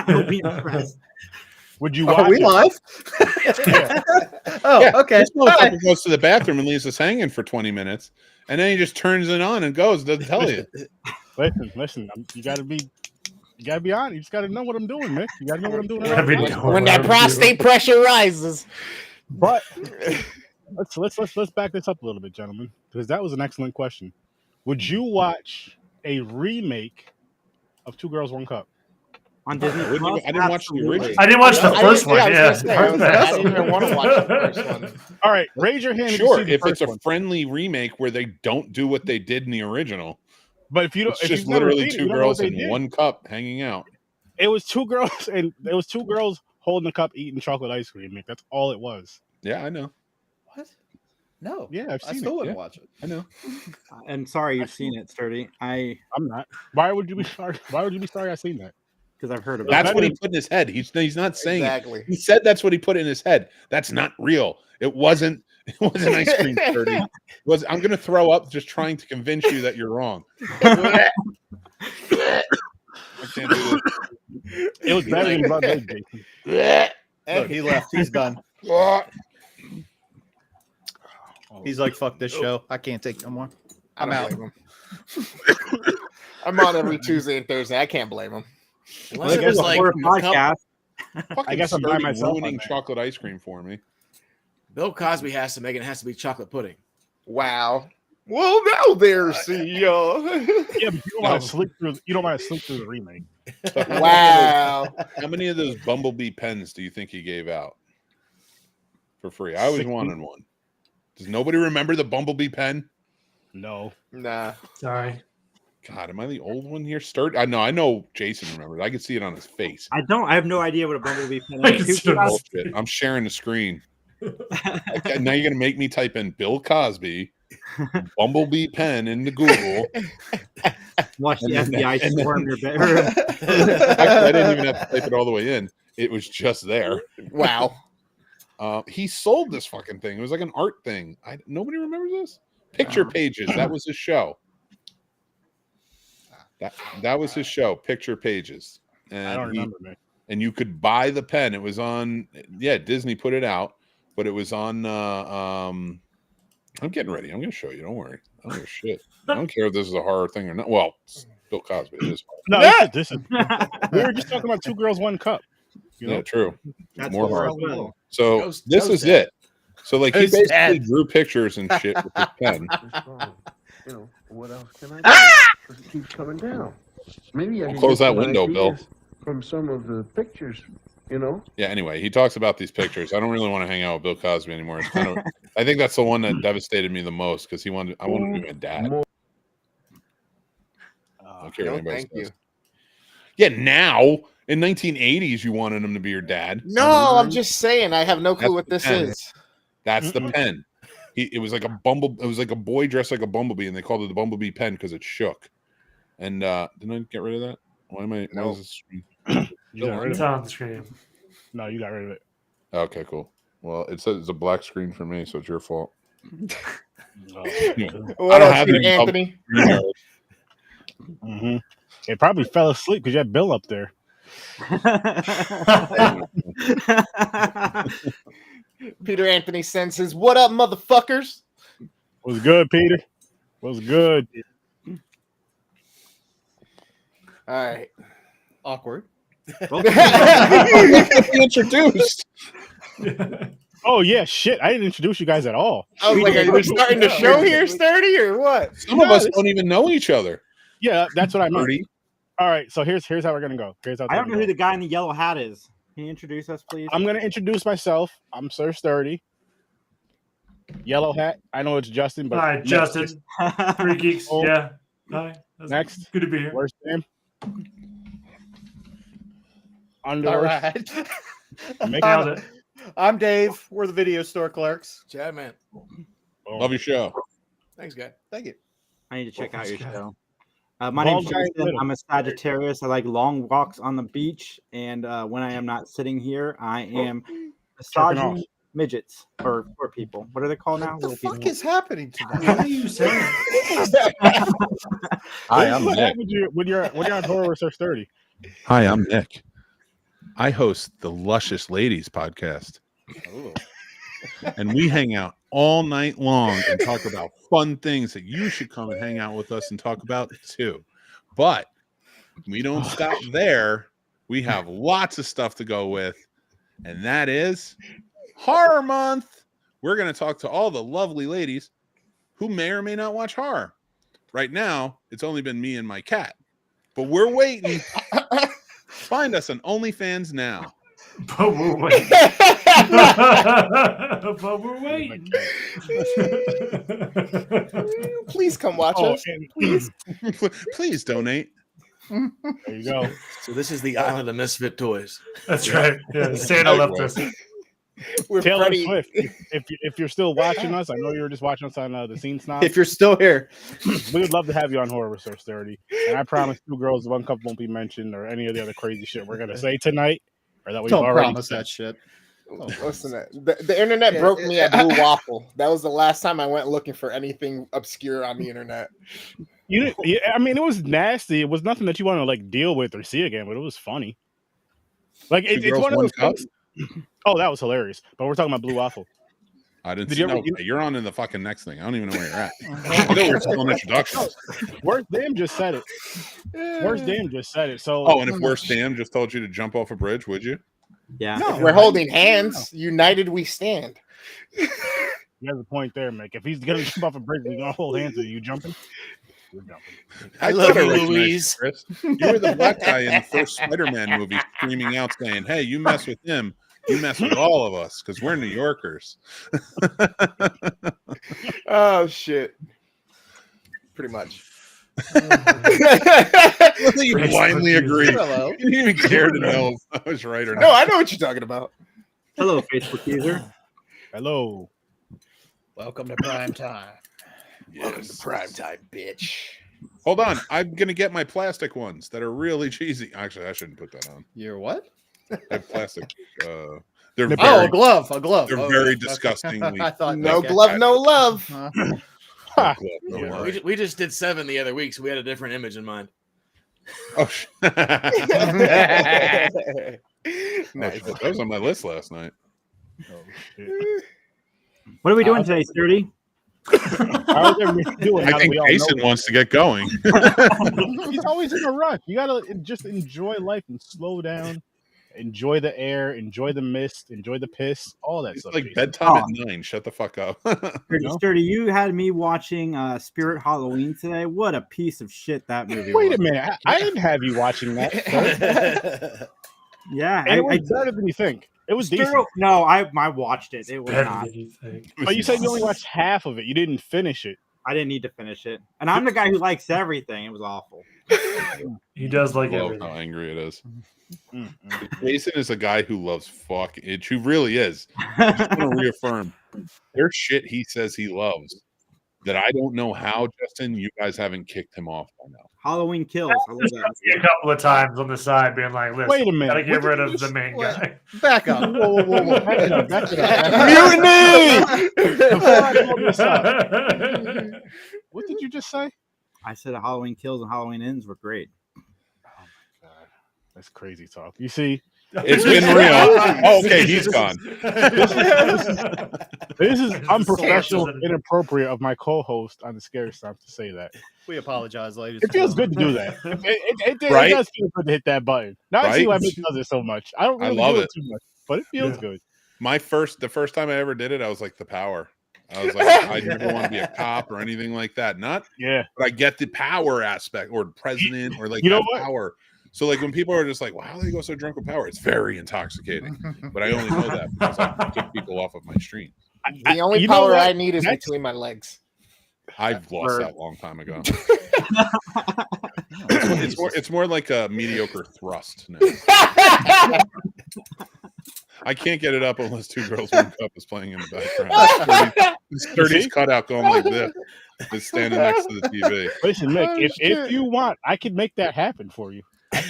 I'll be impressed. Would you watch Are we it? live? Yeah. Oh, Yeah, okay. This motherfucker goes to the bathroom and leaves us hanging for 20 minutes, and then he just turns it on and goes. Doesn't tell you. Listen. You gotta be on. You just gotta know what I'm doing, man. You gotta know what I'm doing. When that prostate pressure rises. But let's back this up a little bit, gentlemen, because that was an excellent question. Would you watch a remake of Two Girls, One Cup? On Disney I Plus? didn't watch the original. I didn't watch the first one. I Yeah, was gonna say, I didn't even want to watch the first one. All right, raise your hand. Sure, if you see the if it's first a one. friendly remake where they don't do what they did in the original, But if you don't, it's if just you've never literally seen it, you two don't know what girls they in did. one cup hanging out. It was two girls, and it was two girls holding a cup, eating chocolate ice cream. Nick. That's all it was. Yeah, I know. What? No. Yeah, I've I seen still it. wouldn't Yeah. watch it. I know. And sorry you've seen it, Sturdy. I'm not. Why would you be sorry? Why would you be sorry? I've seen that. Because I've heard about That's it. what he put in his head. He's not saying Exactly. it. He said that's what he put in his head. That's not real. It wasn't. It wasn't ice cream 30. I'm going to throw up just trying to convince you that you're wrong. I can't do this. It was better than Blood Red, Jason. Look, he left. He's done. He's like, fuck this show. I can't take no more. I'm out. I'm on every Tuesday and Thursday. I can't blame him. Well, I guess was like like a podcast. Fucking I guess I'm by Sturdy myself on ruining that. chocolate ice cream for me. Bill Cosby has to make it. It has to be chocolate pudding. Wow. Well, now there's the Yeah, but you don't want to sleep through. You don't want to sleep through the remake. wow. How many of those Bumblebee pens do you think he gave out for free? I always 60. wanted one. Does nobody remember the Bumblebee pen? No. Nah. Sorry. God, am I the old one here? I know Jason remembers. I could see it on his face. I don't. I have no idea what a bumblebee pen I is. can see it. Bullshit. I'm sharing the screen. Okay, now you're gonna make me type in Bill Cosby, Bumblebee pen into Google. Watch the And then- FBI and then- swarm your bedroom. Actually, I didn't even have to type it all the way in. It was just there. Wow. He sold this fucking thing. It was like an art thing. Nobody remembers this. Picture Pages. That was his show. That was his show. Picture Pages. And I don't remember, man. and you could buy the pen. It was on. Yeah, Disney put it out, but it was on. I'm getting ready. I'm going to show you. Don't worry. I don't give a shit. I don't care if this is a horror thing or not. Well, it's Bill Cosby. It is. No, this is. We were just talking about Two Girls, One Cup. You know? Yeah, true. That's More what we're horror. all about. So Joe's this is dead. it. So like he Joe's basically dead. drew pictures and shit with his pen. You know, what else can I do? It keeps coming down. Maybe I can Close get that some window, Bill. ideas from some of the pictures, you know. Yeah. Anyway, he talks about these pictures. I don't really want to hang out with Bill Cosby anymore. It's kind of. I think that's the one that devastated me the most because I wanted to be my dad. I don't care what No, anybody thank you. says. Yeah, now in 1980s, you wanted him to be your dad. No, I'm just saying. I have no clue That's what the this pen. is. That's the pen. It was like a It was like a boy dressed like a bumblebee, and they called it the Bumblebee pen because it shook. And didn't I get rid of that? Why am I? No. Why is this screen? You got rid It's of it. on the screen. No, you got rid of it. Okay, cool. Well, it says it's a black screen for me, so it's your fault. Oh. What don't else, have Peter any Anthony? Mm-hmm. It probably fell asleep because you had Bill up there. Peter Anthony sends his "What up, motherfuckers?" Was good, Peter. Was good. All right. Awkward. Introduced. Oh yeah, shit! I didn't introduce you guys at all. I was like, are you starting the show here, Sturdy, or what? Some of us don't even know each other. Yeah, that's what I meant. Dirty. All right, so here's how we're gonna go. Here's how it's I don't gonna know who go. the guy in the yellow hat is. Can you introduce us, please? I'm gonna introduce myself. I'm Sir Sturdy. Yellow hat. I know it's Justin, but Hi, Justin. Three Geeks. Oh. Yeah. Hi. That's Next. Good to be here. Worst name. All Underworld. right. Nailed it. I'm Dave. We're the video store clerks. Chad, man. Love your show. Thanks, guy. Thank you. I need to check out your Welcome, show. My Bald name's guy in the Jason. middle. I'm a Sagittarius. I like long walks on the beach, and when I am not sitting here, I am massaging midgets or poor people. What are they called now? What the Little fuck people. is happening tonight? What are you saying? Hi, I'm What Nick. happens when you're on horror with Sir Sturdy? Hi, I'm Nick. I host the Luscious Ladies podcast. Ooh. And we hang out all night long and talk about fun things that you should come and hang out with us and talk about too. But we don't stop there. We have lots of stuff to go with, and that is Horror Month. We're going to talk to all the lovely ladies who may or may not watch horror. Right now, it's only been me and my cat, but we're waiting. Find us on OnlyFans now. But we're waiting. But we're waiting. Please come watch us. Please. Please donate. There you go. So this is the island of misfit toys. That's right. Yeah, Santa left us. We're Taylor Freddy. Swift. If you're still watching us, I know you were just watching us on the Scene Snobs. If you're still here, We would love to have you on Horror with Sir Sturdy. And I promise 2 girls, 1 cup won't be mentioned or any of the other crazy shit we're gonna say tonight, or that we've Don't already promise said. that shit. listen, the internet broke me at Blue Waffle. That was the last time I went looking for anything obscure on the internet. I mean, it was nasty. It was nothing that you want to like deal with or see again, but it was funny. Like Two it's girls, one of one those cup? things. Oh, that was hilarious. But we're talking about Blue Waffle. I didn't Did see. you ever- No, you're on in the fucking next thing. I don't even know where you're at. I know we're still in introductions. Worst Damn just said it. Worst Damn just said it. So Oh, and if Worst Damn just told you to jump off a bridge, would you? Yeah. No. We're holding hands. United we stand. you have a point there, Mick. If he's gonna jump off a bridge, we're gonna hold hands with you jumping. We're jumping. I love thought you, recognized Louise. Chris. You were the black guy in the first Spider-Man movie screaming out saying, "Hey, you mess with him, you mess with all of us because we're New Yorkers." Oh shit. Pretty much. You blindly agree. Hello. You didn't even care to know if I was right or No, not. I know what you're talking about. Hello, Facebook user. Hello. Welcome to prime time. Welcome to prime time, bitch. Hold on, I'm gonna get my plastic ones that are really cheesy. Actually, I shouldn't put that on. You're what? I have plastic. They're Oh, very, a glove. A glove. they're Oh, very okay. disgustingly. I thought No okay. glove, no love. Huh? Ha. no Yeah. worry. We just did 7 the other week, so we had a different image in mind. Oh, shit. Nice. That was on my list last night. Oh, shit. What are we doing today, Sturdy? How is everybody doing? I now that think we all Jason know wants to get going. He's always in a rush. You gotta just enjoy life and slow down. Enjoy the air, enjoy the mist, enjoy the piss, all that It's stuff. like Jason. bedtime Oh. at 9. Shut the fuck up. Sturdy, you had me watching Spirit Halloween today. What a piece of shit that movie Wait was. a minute. I didn't have you watching that. sir. Yeah, And it was better than you think. It was decent. No, I watched it. It was Better not. than you think. But you said you only watched half of it. You didn't finish it. I didn't need to finish it. And I'm the guy who likes everything. It was awful. He does like I love everything. how angry it is. Mm-mm. Jason is a guy who loves fuck. It who really is. I just want to reaffirm. There's shit he says he loves that I don't know how, Justin, you guys haven't kicked him off by now. Halloween Kills. I love Just that. a couple of times on the side, being like, "Listen, Wait a minute. gotta get What rid did of you the just- main what? guy." Back up. Whoa, whoa, whoa, whoa. Back it up. Back it up. Before I pull this up, what did you just say? I said Halloween Kills and Halloween Ends were great. Oh my god, that's crazy talk. You see, It's been real. Oh, okay, he's gone. this is There's unprofessional, sources. inappropriate of my co-host on the Scary Stuff to say that. We apologize, ladies. It feels good to do that. It Right? does feel good to hit that button. Now I see Right? why Mick does it so much. I don't I really love do it. it too much, but it feels Yeah. good. The first time I ever did it, I was like the power. I was like, I never want to be a cop or anything like that. Not, Yeah. but I get the power aspect or president or like You know that what? power. So like when people are just like, "Well, how do they go so drunk with power?" It's very intoxicating. But I only know that because I kick people off of my stream. The only you know power what? I need is That's- between my legs. I've lost Word. that a long time ago. It's more like a mediocre thrust now. I can't get it up unless Two Girls One Cup is playing in the background. Sturdy's cutout going like this. It's standing next to the TV. Listen, Mick, Oh, if shit. you want, I could make that happen for you.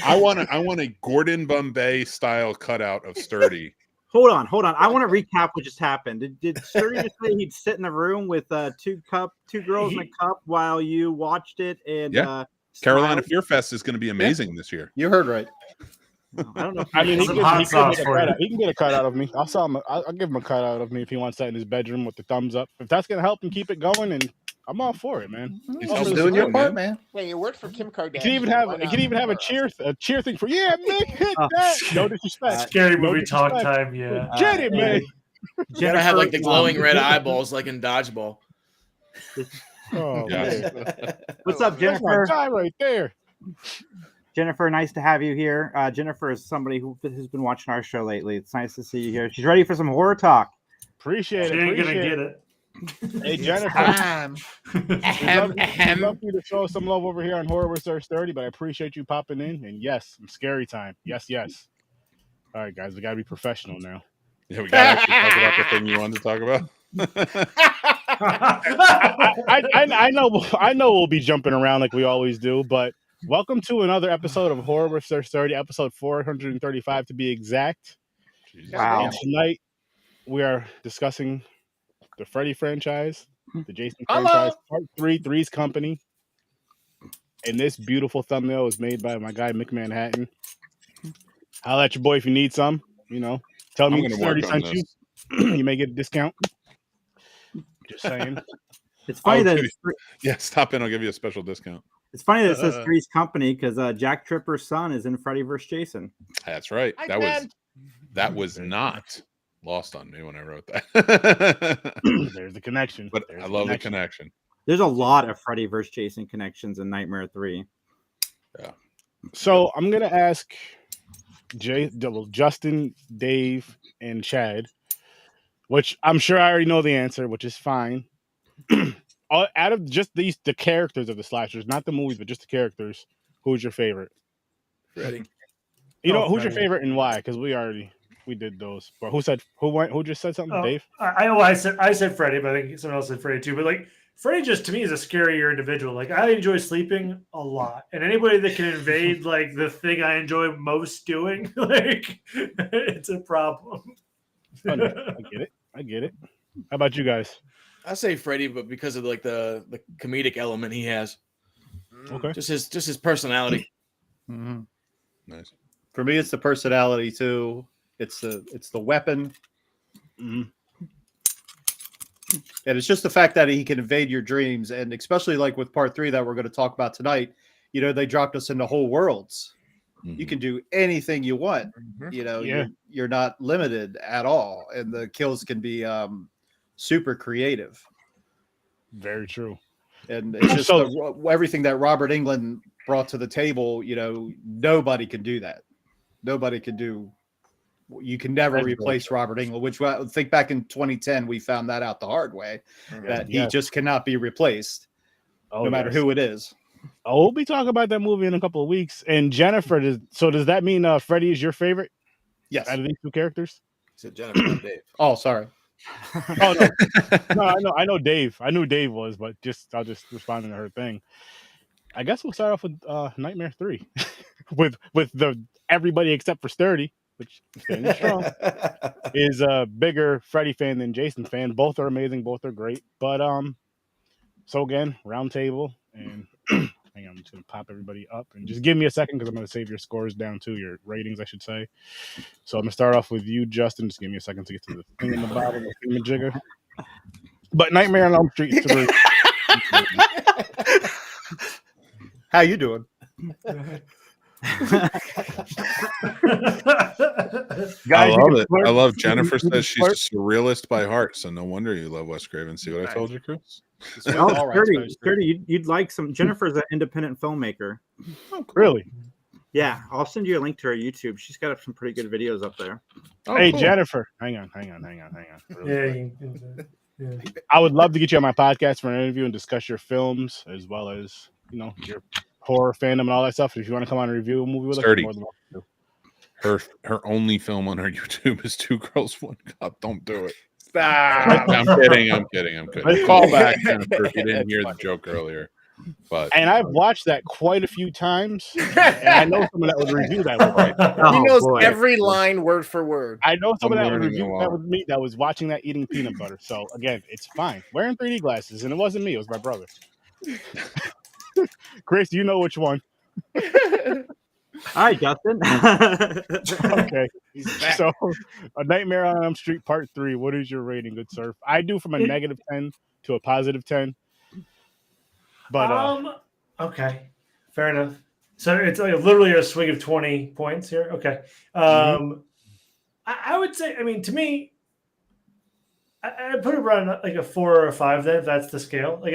I want a Gordon Bombay style cutout of Sturdy. Hold on. I want to recap what just happened. Did Sturdy just say he'd sit in the room with two girls in a cup while you watched it? And Yeah. Carolina smiled? Fear Fest is going to be amazing this year. You heard right. I don't know. I mean, he Some can, hot he, can sauce make a for cutout. you. He can get a cutout of me. I'll give him a cutout of me if he wants that in his bedroom with the thumbs up. If that's gonna help him keep it going, and I'm all for it, man. He's All for just the doing your support. part, man. Wait, it worked for Kim Kardashian. It can even have a cheer thing for Mick hit Oh, that. No disrespect. Scary No movie talk disrespect. time, yeah. Get it, man. You gotta have like the glowing um, red eyeballs, like in dodgeball. Oh, Yes. man. What's up, That's my Jennifer? guy right there. Jennifer, nice to have you here. Jennifer is somebody who has been watching our show lately. It's nice to see you here. She's ready for some horror talk. Appreciate She it. ain't gonna Appreciate get it. it. Hey, Jennifer. I'd love for you to show some love over here on Horror with Sir Sturdy, but I appreciate you popping in. And yes, some scary time. Yes, yes. All right, guys, we got to be professional now. Yeah, we got to actually talk about the thing you wanted to talk about. I know we'll be jumping around like we always do, but welcome to another episode of Horror with Sir Sturdy, episode 435 to be exact. Wow. And tonight we are discussing the Freddy franchise, the Jason franchise, part 3, Three's Company. And this beautiful thumbnail is made by my guy Mick Manhattan. Holla at your boy if you need some. You know, tell me I'm gonna work 30 on sent you. You may get a discount. Just saying. It's funny that Yeah, stop in. I'll give you a special discount. it's funny that it says Three's Company because Jack Tripper's son is in Freddy vs. Jason. That's right. Hi, That Dad. was not lost on me when I wrote that. There's the connection. But There's I love the connection. There's a lot of Freddy vs. Jason connections in Nightmare 3. So I'm gonna ask Justin, Dave, and Chad, which I'm sure I already know the answer, which is fine. Out of just the characters of the slashers, not the movies, but just the characters, who's your favorite? Freddy. You know, who's Freddy. your favorite and why? Because we did those. But who just said something? Oh, Dave? I said Freddy, but I think someone else said Freddy too. But like Freddy, just to me is a scarier individual. Like I enjoy sleeping a lot, and anybody that can invade like the thing I enjoy most doing, like it's a problem. Oh, no, I get it. How about you guys? I say Freddy, but because of like the comedic element he has, Okay. just his personality. Mhm. Nice. For me, it's the personality too. It's the weapon, Mhm. and it's just the fact that he can invade your dreams, and especially like with part 3 that we're going to talk about tonight. You know, they dropped us into whole worlds. You can do anything you want. You know, Yeah. you're not limited at all, and the kills can be super creative. Very true. And it's just everything that Robert Englund brought to the table. You know, nobody can do that. Nobody can do. You can never replace Robert Englund. Which I think back in 2010 we found that out the hard way, that he just cannot be replaced, no matter who it is. Oh, we'll be talking about that movie in a couple of weeks. And Jennifer, does that mean Freddy is your favorite? Yes. Out of these two characters? Said Jennifer, not Dave. Oh, sorry. Oh no, I know Dave. I knew Dave was, but I'll just respond to her thing. I guess we'll start off with Nightmare 3, with the everybody except for Sturdy, which is standing strong, is a bigger Freddy fan than Jason fan. Both are amazing, both are great. But so again, round table, and hang on, I'm just gonna pop everybody up and just give me a second because I'm gonna save your scores down to your ratings, I should say. So I'm gonna start off with you, Justin. Just give me a second to get to the thing in the bottom, the thingamajigger. But Nightmare on Elm Street 3. How you doing? I love it. I love Jennifer says she's a surrealist by heart, so no wonder you love Wes Craven. See what I told you, Chris? Oh, Sturdy, you'd like some. Jennifer's an independent filmmaker. Really? Yeah, I'll send you a link to her YouTube. She's got some pretty good videos up there. Oh, Hey, cool. Jennifer, hang on. Really quick. Yeah. I would love to get you on my podcast for an interview and discuss your films as well as your horror fandom and all that stuff. If you want to come on and review a movie with us, Sturdy. you're more than welcome to. Her only film on her YouTube is Two Girls, One Cup. Don't do it. Stop. I'm kidding. Call back, Jennifer, if you didn't hear the joke earlier. But And I've watched that quite a few times, and I know someone that would review that with me. He knows boy. every line word for word. I know someone I'm that would learning a review lot. that with me that was watching that eating peanut butter. So again, it's fine. Wearing 3D glasses, and it wasn't me; it was my brother. Chris, you know which one? All right, Justin. Okay. So, A Nightmare on Elm Street Part 3. What is your rating, good sir? I do from a -10 to a +10. But okay, fair enough. So it's like literally a swing of 20 points here. Okay. I would say, I mean, to me, I put it around like a 4 or a 5. Then if that's the scale. Like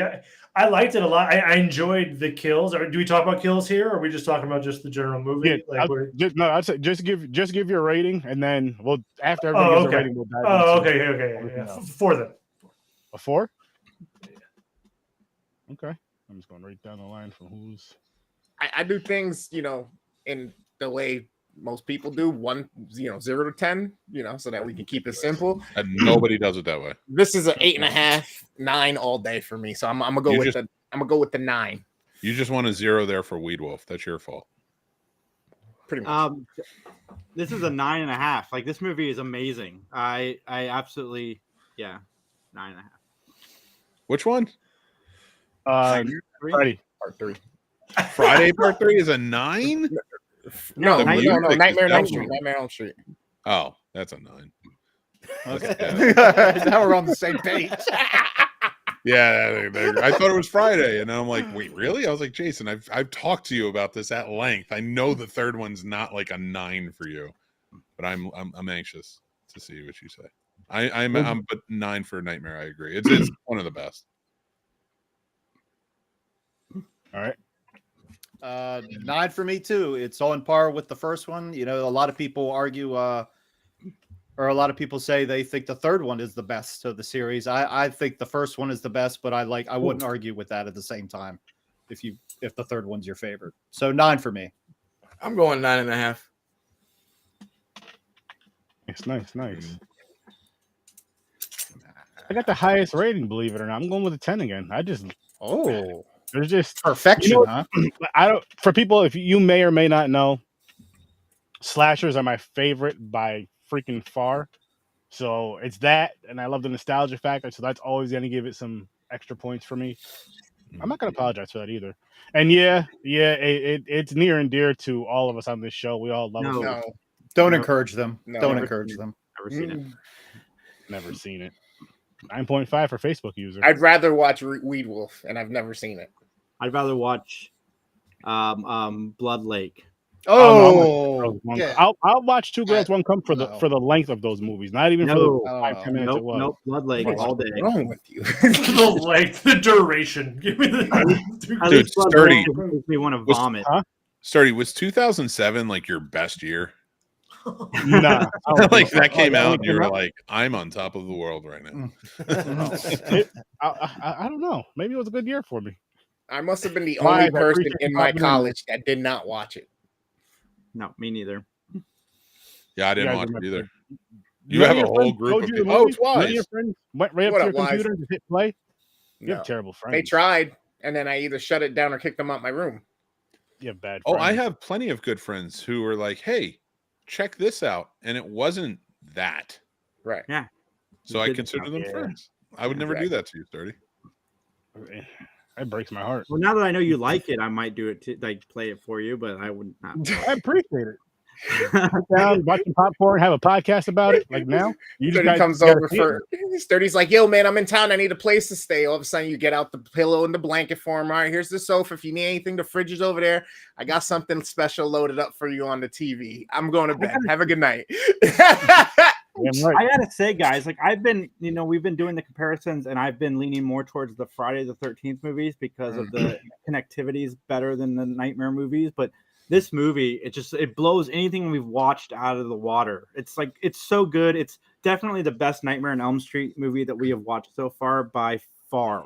I liked it a lot. I enjoyed the kills. Or do we talk about kills here, or are we just talking about just the general movie? yeah, Like I'd say just give your rating, and then we'll after everybody Oh, gives okay. a rating, we'll dive Oh, into okay. Yeah. 4 then. a 4. Okay, I'm just going right down the line from who's. I do things, in the way most people do, 0 to 10, so that we can keep it simple. And nobody does it that way. This is an 8.5, 9 all day for me. So I'm gonna go with the 9. You just want a 0 there for Weed Wolf. That's your fault. Pretty much. This is a 9.5. Like, this movie is amazing. I absolutely, 9.5. Which one? Freddy. Part 3. Friday Part 3 is a 9? No, The music Nightmare on Elm is Street. Nightmare on Elm Street. Oh, that's a 9. Okay. Now we're on the same page. Yeah, I thought it was Friday, and I'm like, wait, really? I was like, Jason, I've talked to you about this at length. I know the third one's not like a 9 for you, but I'm anxious to see what you say. I'm but 9 for Nightmare. I agree. It's one of the best. All right. 9 for me too. It's on par with the first one. A lot of people argue, or a lot of people say they think the third one is the best of the series. I think the first one is the best, but I wouldn't argue with that at the same time. If the third one's your favorite, so 9 for me. I'm going 9.5. It's nice. I got the highest rating, believe it or not. I'm going with a 10 again. There's just perfection, huh? I don't. For people, if you may or may not know, slashers are my favorite by freaking far. So it's that, and I love the nostalgia factor. So that's always going to give it some extra points for me. I'm not going to apologize for that either. And it's near and dear to all of us on this show. We all love it. No, don't encourage them. Don't encourage them. Never seen it. Never seen it. 9.5 for Facebook user. I'd rather watch Weed Wolf, and I've never seen it. I'd rather watch Blood Lake. I'll watch Two Girls, One Cup for no. the length of those movies, not even for the 5-10 minutes it was. Nope, Blood Lake all day. What's wrong with you? the duration. Give me Dude, Sturdy. Makes me want to vomit. Sturdy, was 2007 like your best year? Nah, like that came out and you were like, I'm on top of the world right now. I don't know. Maybe it was a good year for me. I must have been the only person in my college that did not watch it. No, me neither. Yeah, I didn't watch it either. You have a whole group of people. Oh, it's Wise. None of your friends went right up to your computer and hit play. You have terrible friends. They tried, and then I either shut it down or kicked them out my room. You have bad friends. Oh, I have plenty of good friends who were like, hey, check this out. And it wasn't that. Right. Yeah. So I consider them friends. I would never do that to you, Sturdy. That breaks my heart. Well, now that I know you like it, I might do it to play it for you, but I would not. I appreciate it. Sit down, watch some popcorn, have a podcast about it. Like now, Sturdy comes over for Sturdy's like, yo, man, I'm in town. I need a place to stay. All of a sudden, you get out the pillow and the blanket for him. All right, here's the sofa. If you need anything, the fridge is over there. I got something special loaded up for you on the TV. I'm going to bed. Have a good night. Right. I gotta say, guys, like I've been, we've been doing the comparisons, and I've been leaning more towards the Friday the 13th movies because of the connectivity is better than the Nightmare movies. But this movie, it blows anything we've watched out of the water. It's like, it's so good. It's definitely the best Nightmare on Elm Street movie that we have watched so far by far.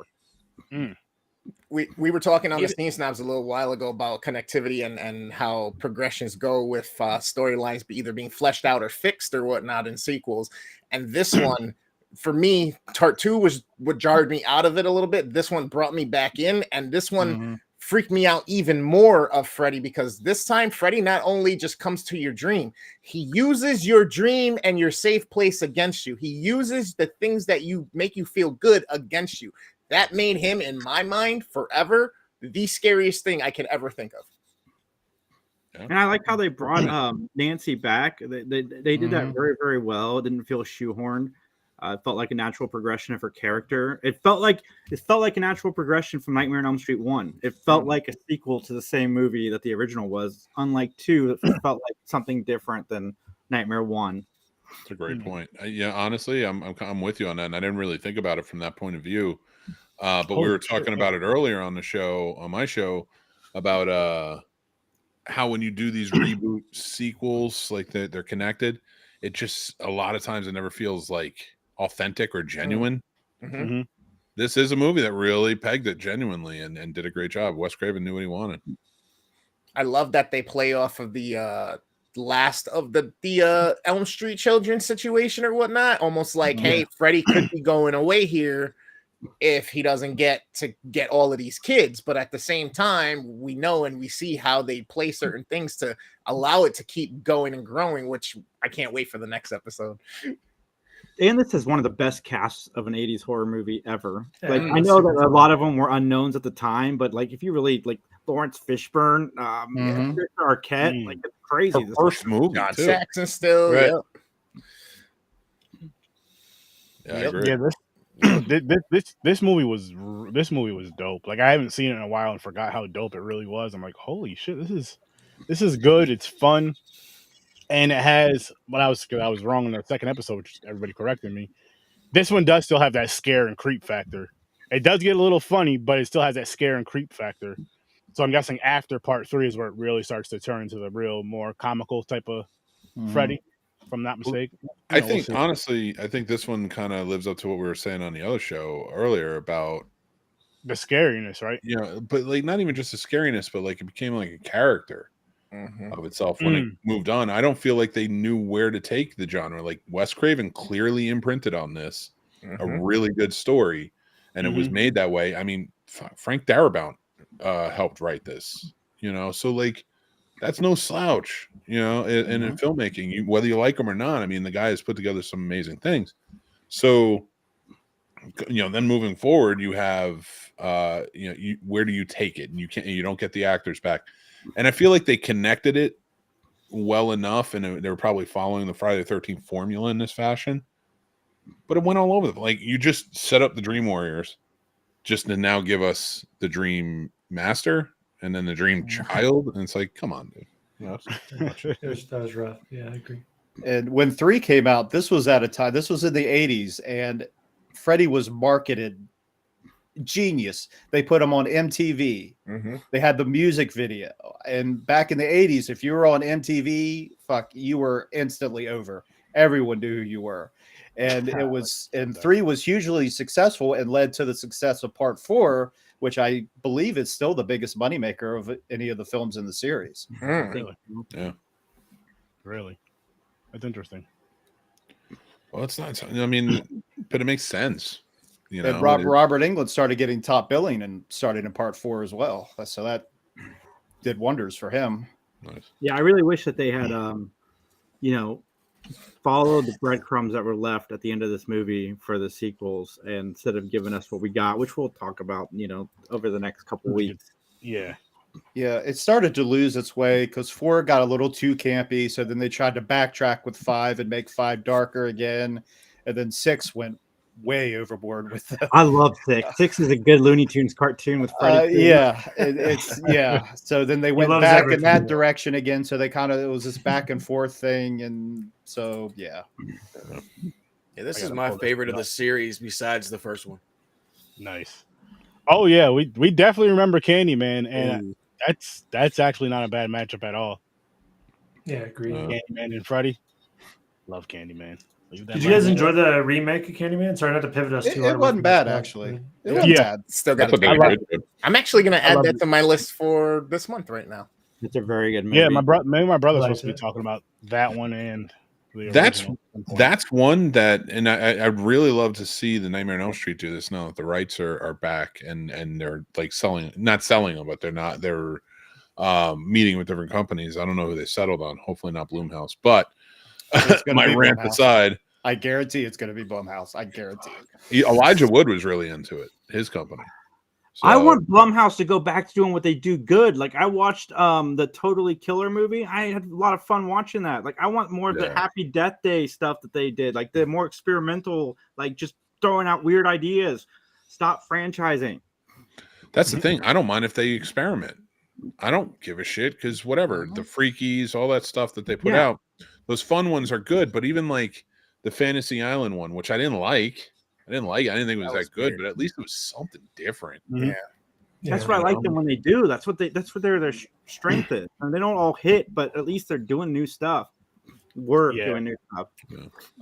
We were talking on the Steam Snobs a little while ago about connectivity and how progressions go with storylines either being fleshed out or fixed or whatnot in sequels. And this one, for me, Part 2 was what jarred me out of it a little bit. This one brought me back in, and this one freaked me out even more of Freddy, because this time Freddy not only just comes to your dream, he uses your dream and your safe place against you. He uses the things that make you feel good against you. That made him, in my mind, forever, the scariest thing I could ever think of. And I like how they brought Nancy back. They did that very, very well. It didn't feel shoehorned. It felt like a natural progression of her character. It felt like a natural progression from Nightmare on Elm Street 1. It felt like a sequel to the same movie that the original was. Unlike 2, it felt like something different than Nightmare 1. That's a great point. Yeah, honestly, I'm with you on that, and I didn't really think about it from that point of view. But we were talking about it earlier on the show, on my show, about how when you do these reboot sequels, like they're connected, it just a lot of times it never feels like authentic or genuine. This is a movie that really pegged it genuinely and did a great job. Wes Craven knew what he wanted. I love that they play off of the last of the Elm Street children situation or whatnot, almost like, hey, Freddy could be going away here if he doesn't get all of these kids. But at the same time, we know and we see how they play certain things to allow it to keep going and growing, which I can't wait for the next episode. And this is one of the best casts of an 80s horror movie ever. Like, I know that a lot of them were unknowns at the time, but like if you really like Lawrence Fishburne, Arquette, like it's crazy. Her first movie, John too. Saxon still, Right. Yep. Yeah, I agree. This movie was dope. Like I haven't seen it in a while and forgot how dope it really was. I'm like, holy shit, this is good. It's fun, and it has. But I was wrong in the second episode, which everybody corrected me. This one does still have that scare and creep factor. It does get a little funny, but it still has that scare and creep factor. So I'm guessing after part 3 is where it really starts to turn into the real, more comical type of Freddy. If I'm not mistaken. I think honestly, this one kind of lives up to what we were saying on the other show earlier about the scariness, right? Yeah, but like not even just the scariness, but like it became like a character of itself when it moved on. I don't feel like they knew where to take the genre. Like Wes Craven clearly imprinted on this a really good story, and it was made that way. I mean, Frank Darabont helped write this, so like that's no slouch, and in filmmaking, whether you like him or not. I mean, the guy has put together some amazing things. So, then moving forward, you have, where do you take it? And you don't get the actors back. And I feel like they connected it well enough, and they were probably following the Friday the 13th formula in this fashion. But it went all over. Like you just set up the Dream Warriors, just to now give us the Dream Master. And then the Dream Child, and it's like, come on, dude. That was rough. Yeah, I agree. And when 3 came out, this was at a time. This was in the 80s, and Freddy was marketed genius. They put him on MTV. They had the music video, and back in the 80s, if you were on MTV, you were instantly over. Everyone knew who you were, and it was. And 3 was hugely successful and led to the success of Part 4. Which I believe is still the biggest moneymaker of any of the films in the series. Really? Yeah. Really? That's interesting. Well, it's not. I mean, but it makes sense. And Robert Englund started getting top billing and started in Part 4 as well. So that did wonders for him. Nice. Yeah, I really wish that they had, followed the breadcrumbs that were left at the end of this movie for the sequels, and instead of giving us what we got, which we'll talk about, over the next couple weeks. Yeah, it started to lose its way because 4 got a little too campy. So then they tried to backtrack with 5 and make 5 darker again, and then 6 went way overboard with them. I love 6. 6 is a good Looney Tunes cartoon with Freddy. So then they went back in that direction again. So they it was this back and forth thing, and so this is my favorite of the series besides the first one. Nice. Oh yeah, we definitely remember Candyman, and that's actually not a bad matchup at all. Yeah, agree. Candyman and Freddy. Love Candyman. Did you guys enjoy the remake of Candyman? Sorry not to pivot us too hard. It wasn't bad, actually. It wasn't bad. Still got I'm actually going to add that to my list for this month right now. It's a very good movie. Yeah, my brother's supposed to be talking about that one, and that's one that, and I'd really love to see the Nightmare on Elm Street do this now that the rights are back and they're like not selling them, but they're meeting with different companies. I don't know who they settled on. Hopefully not Blumhouse, but my rant aside, I guarantee it's going to be Blumhouse. I guarantee it. Elijah Wood was really into it, his company. I So, want Blumhouse to go back to doing what they do good. Like I watched the Totally Killer movie. I had a lot of fun watching that. Like I want more of the Happy Death Day stuff that they did. Like the more experimental, like just throwing out weird ideas. Stop franchising. that's the thing. I don't mind if they experiment. I don't give a shit because whatever, the Freakies, all that stuff that they put out, those fun ones are good. But even like the Fantasy Island one, which I didn't like. I didn't think it was that good, but at least it was something different. Yeah. That's what I like them when they do. That's what their strength is. And they don't all hit, but at least they're doing new stuff. We're doing new stuff.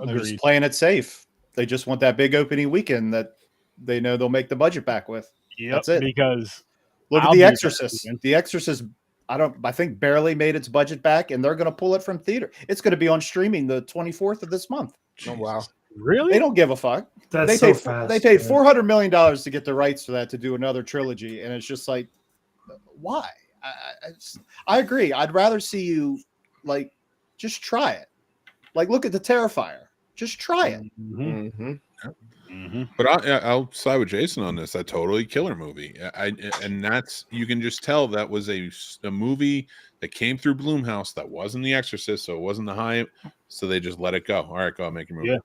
They're just playing it safe. They just want that big opening weekend that they know they'll make the budget back with. That's it. Because look at The Exorcist. The Exorcist, I think barely made its budget back, and they're going to pull it from theater. It's going to be on streaming the 24th of this month. Oh wow. Really? They don't give a fuck. That's they fast. They paid $400 million to get the rights for that to do another trilogy, and it's just like, why? I agree. I'd rather see you like just try it. Like look at the Terrifier. Just try it. But I'll side with Jason on this. That Totally Killer movie, and that's you can just tell that was a movie that came through Blumhouse that wasn't The Exorcist, so it wasn't the hype. So they just let it go. All right, go make your movie. Yeah.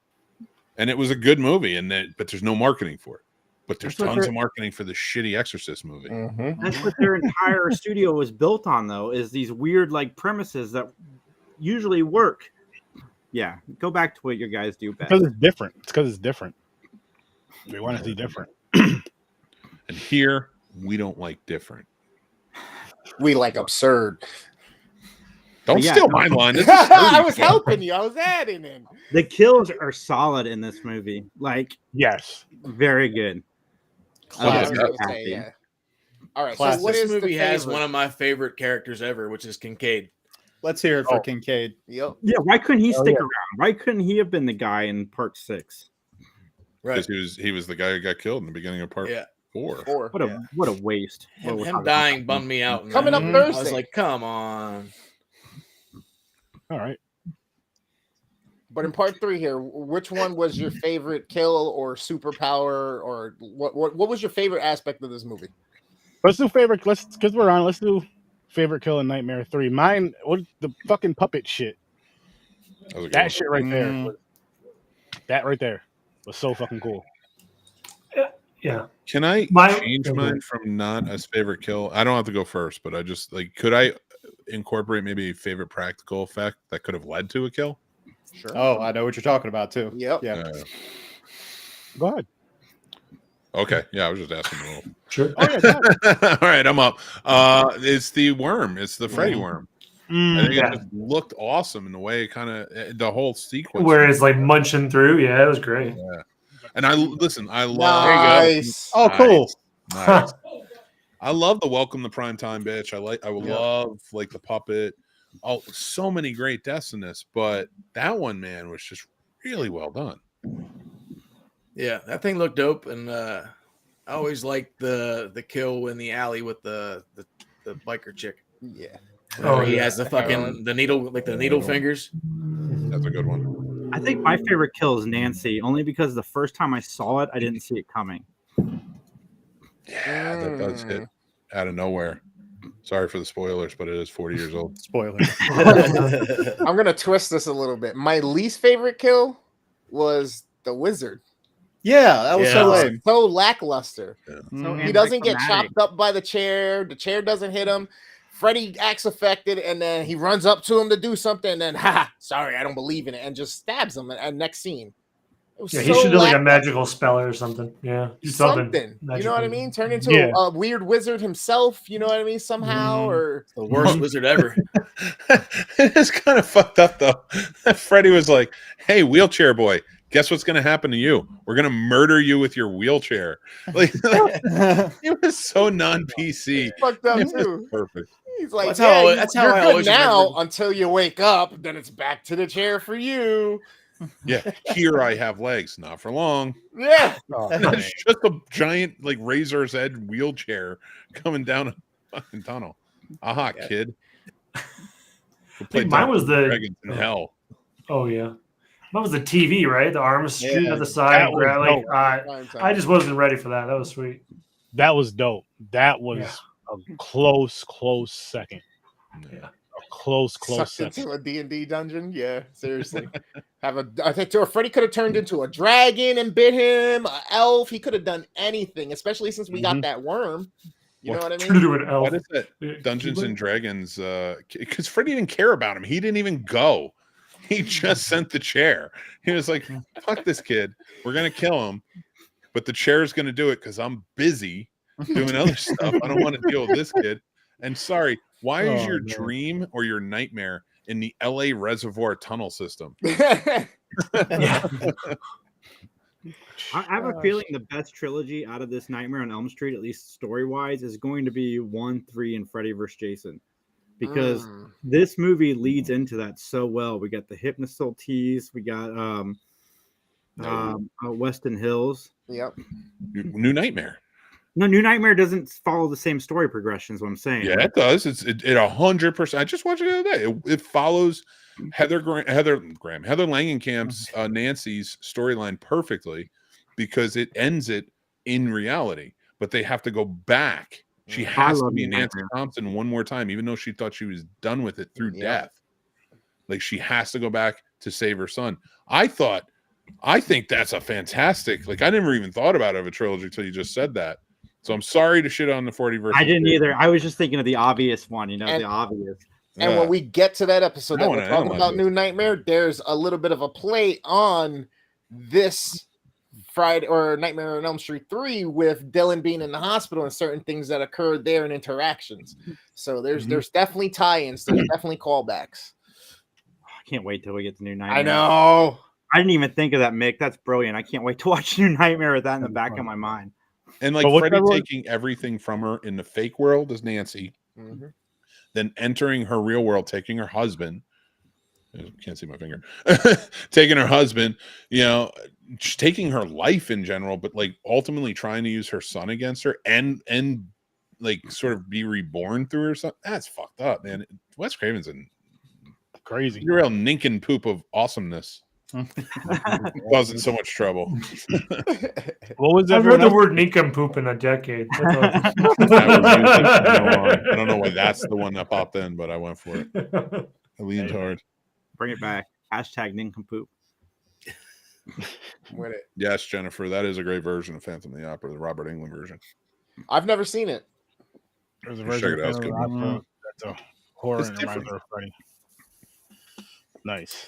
And it was a good movie, but there's no marketing for it. But there's tons of marketing for the shitty Exorcist movie. That's what their entire studio was built on, though, is these weird like premises that usually work. Yeah, go back to what your guys do best. Because it's different. It's because it's different. We want to see different. And here, we don't like different. We like absurd. Don't steal my line. I was helping you. I was adding in. The kills are solid in this movie. Like, yes, very good. All right. So this movie has one of my favorite characters ever, which is Kincaid. Let's hear it for Kincaid. Yep. Yeah. Why couldn't he stick around? Why couldn't he have been the guy in Part 6? Right. Because he was the guy who got killed in the beginning of Part 4. What a waste. Him dying bummed me out. Coming up Thursday. I was like, come on. All right. But in Part 3 here, which one was your favorite kill or superpower, or what was your favorite aspect of this movie? Let's do favorite. Because we're on. Let's do favorite kill in Nightmare 3. Mine, the fucking puppet shit. That shit right there. That right there was so fucking cool. Yeah. Can I change mine from not as favorite kill? I don't have to go first, but I just like, could I incorporate maybe a favorite practical effect that could have led to a kill? Sure. Oh, I know what you're talking about too. Yep. Yeah. Go ahead. Okay. Yeah, I was just asking. Sure. Oh, yeah, all right, I'm up. It's the worm. It's the Freddy worm. I think it just looked awesome in the way it kind of the whole sequence where it's like munching through. Yeah, it was great. Yeah. And I love. Nice. Oh, cool. Nice. I love the welcome to primetime bitch. I love like the puppet. Oh, so many great deaths in this, but that one, man, was just really well done. Yeah, that thing looked dope, and I always liked the kill in the alley with the biker chick. Yeah. Oh, he has the fucking the needle fingers. That's a good one. I think my favorite kill is Nancy, only because the first time I saw it, I didn't see it coming. Yeah, that does hit out of nowhere. Sorry for the spoilers, but it is 40 years old. Spoiler. I'm gonna twist this a little bit. My least favorite kill was the wizard. Yeah, that was so lame. So lackluster. Yeah. So he doesn't get chopped up by the chair. The chair doesn't hit him. Freddy acts affected, and then he runs up to him to do something, and then, sorry, I don't believe in it, and just stabs him. And next scene. Yeah, he should do like a magical spell or something. Yeah, do something. You know what I mean? Turn into a weird wizard himself. You know what I mean? Somehow, or the worst wizard ever. It's kind of fucked up though. Freddy was like, "Hey, wheelchair boy, guess what's going to happen to you? We're going to murder you with your wheelchair." Like, it was so non-PC. Fucked up too. Perfect. He's like, that's how I always now remember. Until you wake up. Then it's back to the chair for you. Yeah, here I have legs, not for long. Yeah, and it's just a giant like razor's edge wheelchair coming down a fucking tunnel. Aha, kid. Mine was the Dragons in hell. Oh yeah, mine was the TV, right? The arms shooting at the side. I just wasn't ready for that. That was sweet. That was dope. That was a close second. Yeah. A close Sucked second. into a D&D dungeon. Yeah, seriously. I think Freddy could have turned into a dragon and bit him, an elf. He could have done anything, especially since we got that worm. You know what I Turned mean? into an elf. What is that? Dungeons and Dragons. Because Freddy didn't care about him. He didn't even go. He just sent the chair. He was like, "Fuck this kid. We're gonna kill him, but the chair's gonna do it because I'm busy doing other stuff. I don't want to deal with this kid." And sorry, why is your dream or your nightmare in the LA Reservoir tunnel system? I have a feeling the best trilogy out of this Nightmare on Elm Street, at least story-wise, is going to be 1, 3, and Freddy vs. Jason. Because this movie leads into that so well. We got the Hypnosol tease. We got Weston Hills. Yep. New Nightmare. No, New Nightmare doesn't follow the same story progression, is what I'm saying. Yeah, it does. It 100%. I just watched it the other day. It follows Heather Langenkamp's Nancy's storyline perfectly because it ends it in reality. But they have to go back. She has to be Nancy Thompson one more time, even though she thought she was done with it through death. Like she has to go back to save her son. I think that's a fantastic. Like I never even thought about it of a trilogy until you just said that. So I'm sorry to shit on the 40 versus. I didn't either. I was just thinking of the obvious one, the obvious. And when we get to that episode that we're talking about New Nightmare, there's a little bit of a play on this Friday or Nightmare on Elm Street 3 with Dylan being in the hospital and certain things that occurred there and interactions. So there's definitely tie-ins, there's definitely callbacks. I can't wait till we get to New Nightmare. I know. I didn't even think of that, Mick. That's brilliant. I can't wait to watch New Nightmare with that in the back of my mind. And like Freddy taking everything from her in the fake world as Nancy, then entering her real world, taking her husband. I can't see my finger. Taking her husband, just taking her life in general, but like ultimately trying to use her son against her and like sort of be reborn through her son. That's fucked up, man. Wes Craven's crazy. You're a real nincompoop of awesomeness. Causing so much trouble. What was I've heard the word nincompoop in a decade. I don't know why that's the one that popped in, but I went for it. I leaned hard. Bring it back. Hashtag nincompoop. With it. Yes, Jennifer, that is a great version of Phantom of the Opera, the Robert Englund version. I've never seen it. There's a version of the Opera that's a horror and reminder of Freddy. Nice.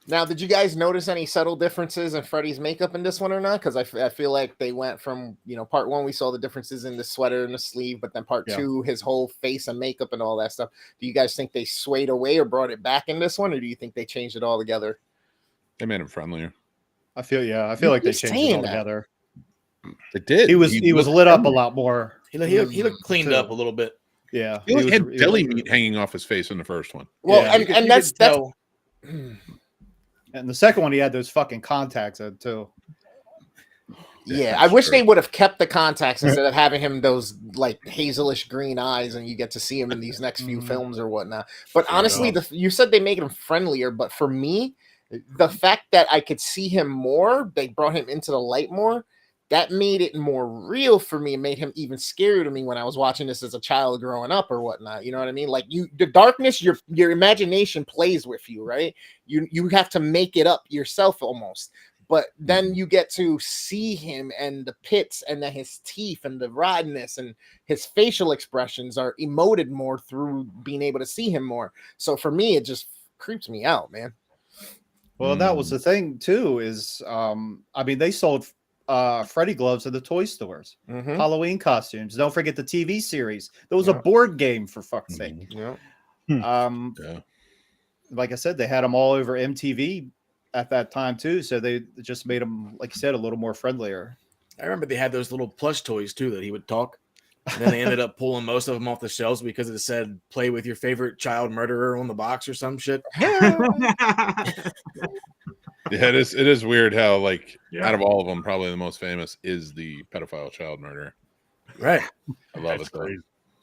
Now, did you guys notice any subtle differences in Freddy's makeup in this one or not? Because I feel like they went from, part one, we saw the differences in the sweater and the sleeve, but then part two, his whole face and makeup and all that stuff. Do you guys think they swayed away or brought it back in this one, or do you think they changed it all together? They made him friendlier. I feel like they changed it all together. They did. He was lit up a lot more. He looked cleaned up a little bit. Yeah. He had deli meat hanging off his face in the first one. Well, and that's and the second one, he had those fucking contacts in too. Yeah, I wish they would have kept the contacts instead of having him those like hazelish green eyes, and you get to see him in these next few films or whatnot. But honestly, you said they make him friendlier, but for me, the fact that I could see him more, they brought him into the light more, that made it more real for me and made him even scarier to me when I was watching this as a child growing up or whatnot. You know what I mean? Like the darkness, your imagination plays with you, right? You have to make it up yourself almost. But then you get to see him and the pits and then his teeth and the rottenness and his facial expressions are emoted more through being able to see him more. So for me, it just creeps me out, man. Well, that was the thing too, is they sold Freddy gloves at the toy stores, Halloween costumes. Don't forget the TV series. There was a board game, for fuck's sake. Like I said, they had them all over MTV at that time too, so they just made them, like you said, a little more friendlier. I remember they had those little plush toys too that he would talk. And then they ended up pulling most of them off the shelves because it said "play with your favorite child murderer" on the box or some shit. Yeah, it is weird how out of all of them, probably the most famous is the pedophile child murderer. Right. I love it though.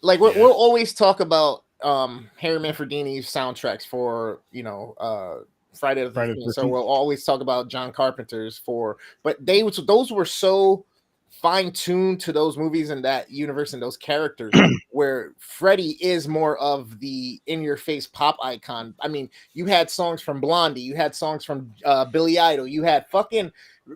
Like we'll always talk about Harry Manfredini's soundtracks for Friday the 13th. So we'll always talk about John Carpenter's but those were so fine-tuned to those movies and that universe and those characters, where Freddy is more of the in-your-face pop icon. I mean, you had songs from Blondie, you had songs from Billy Idol, you had fucking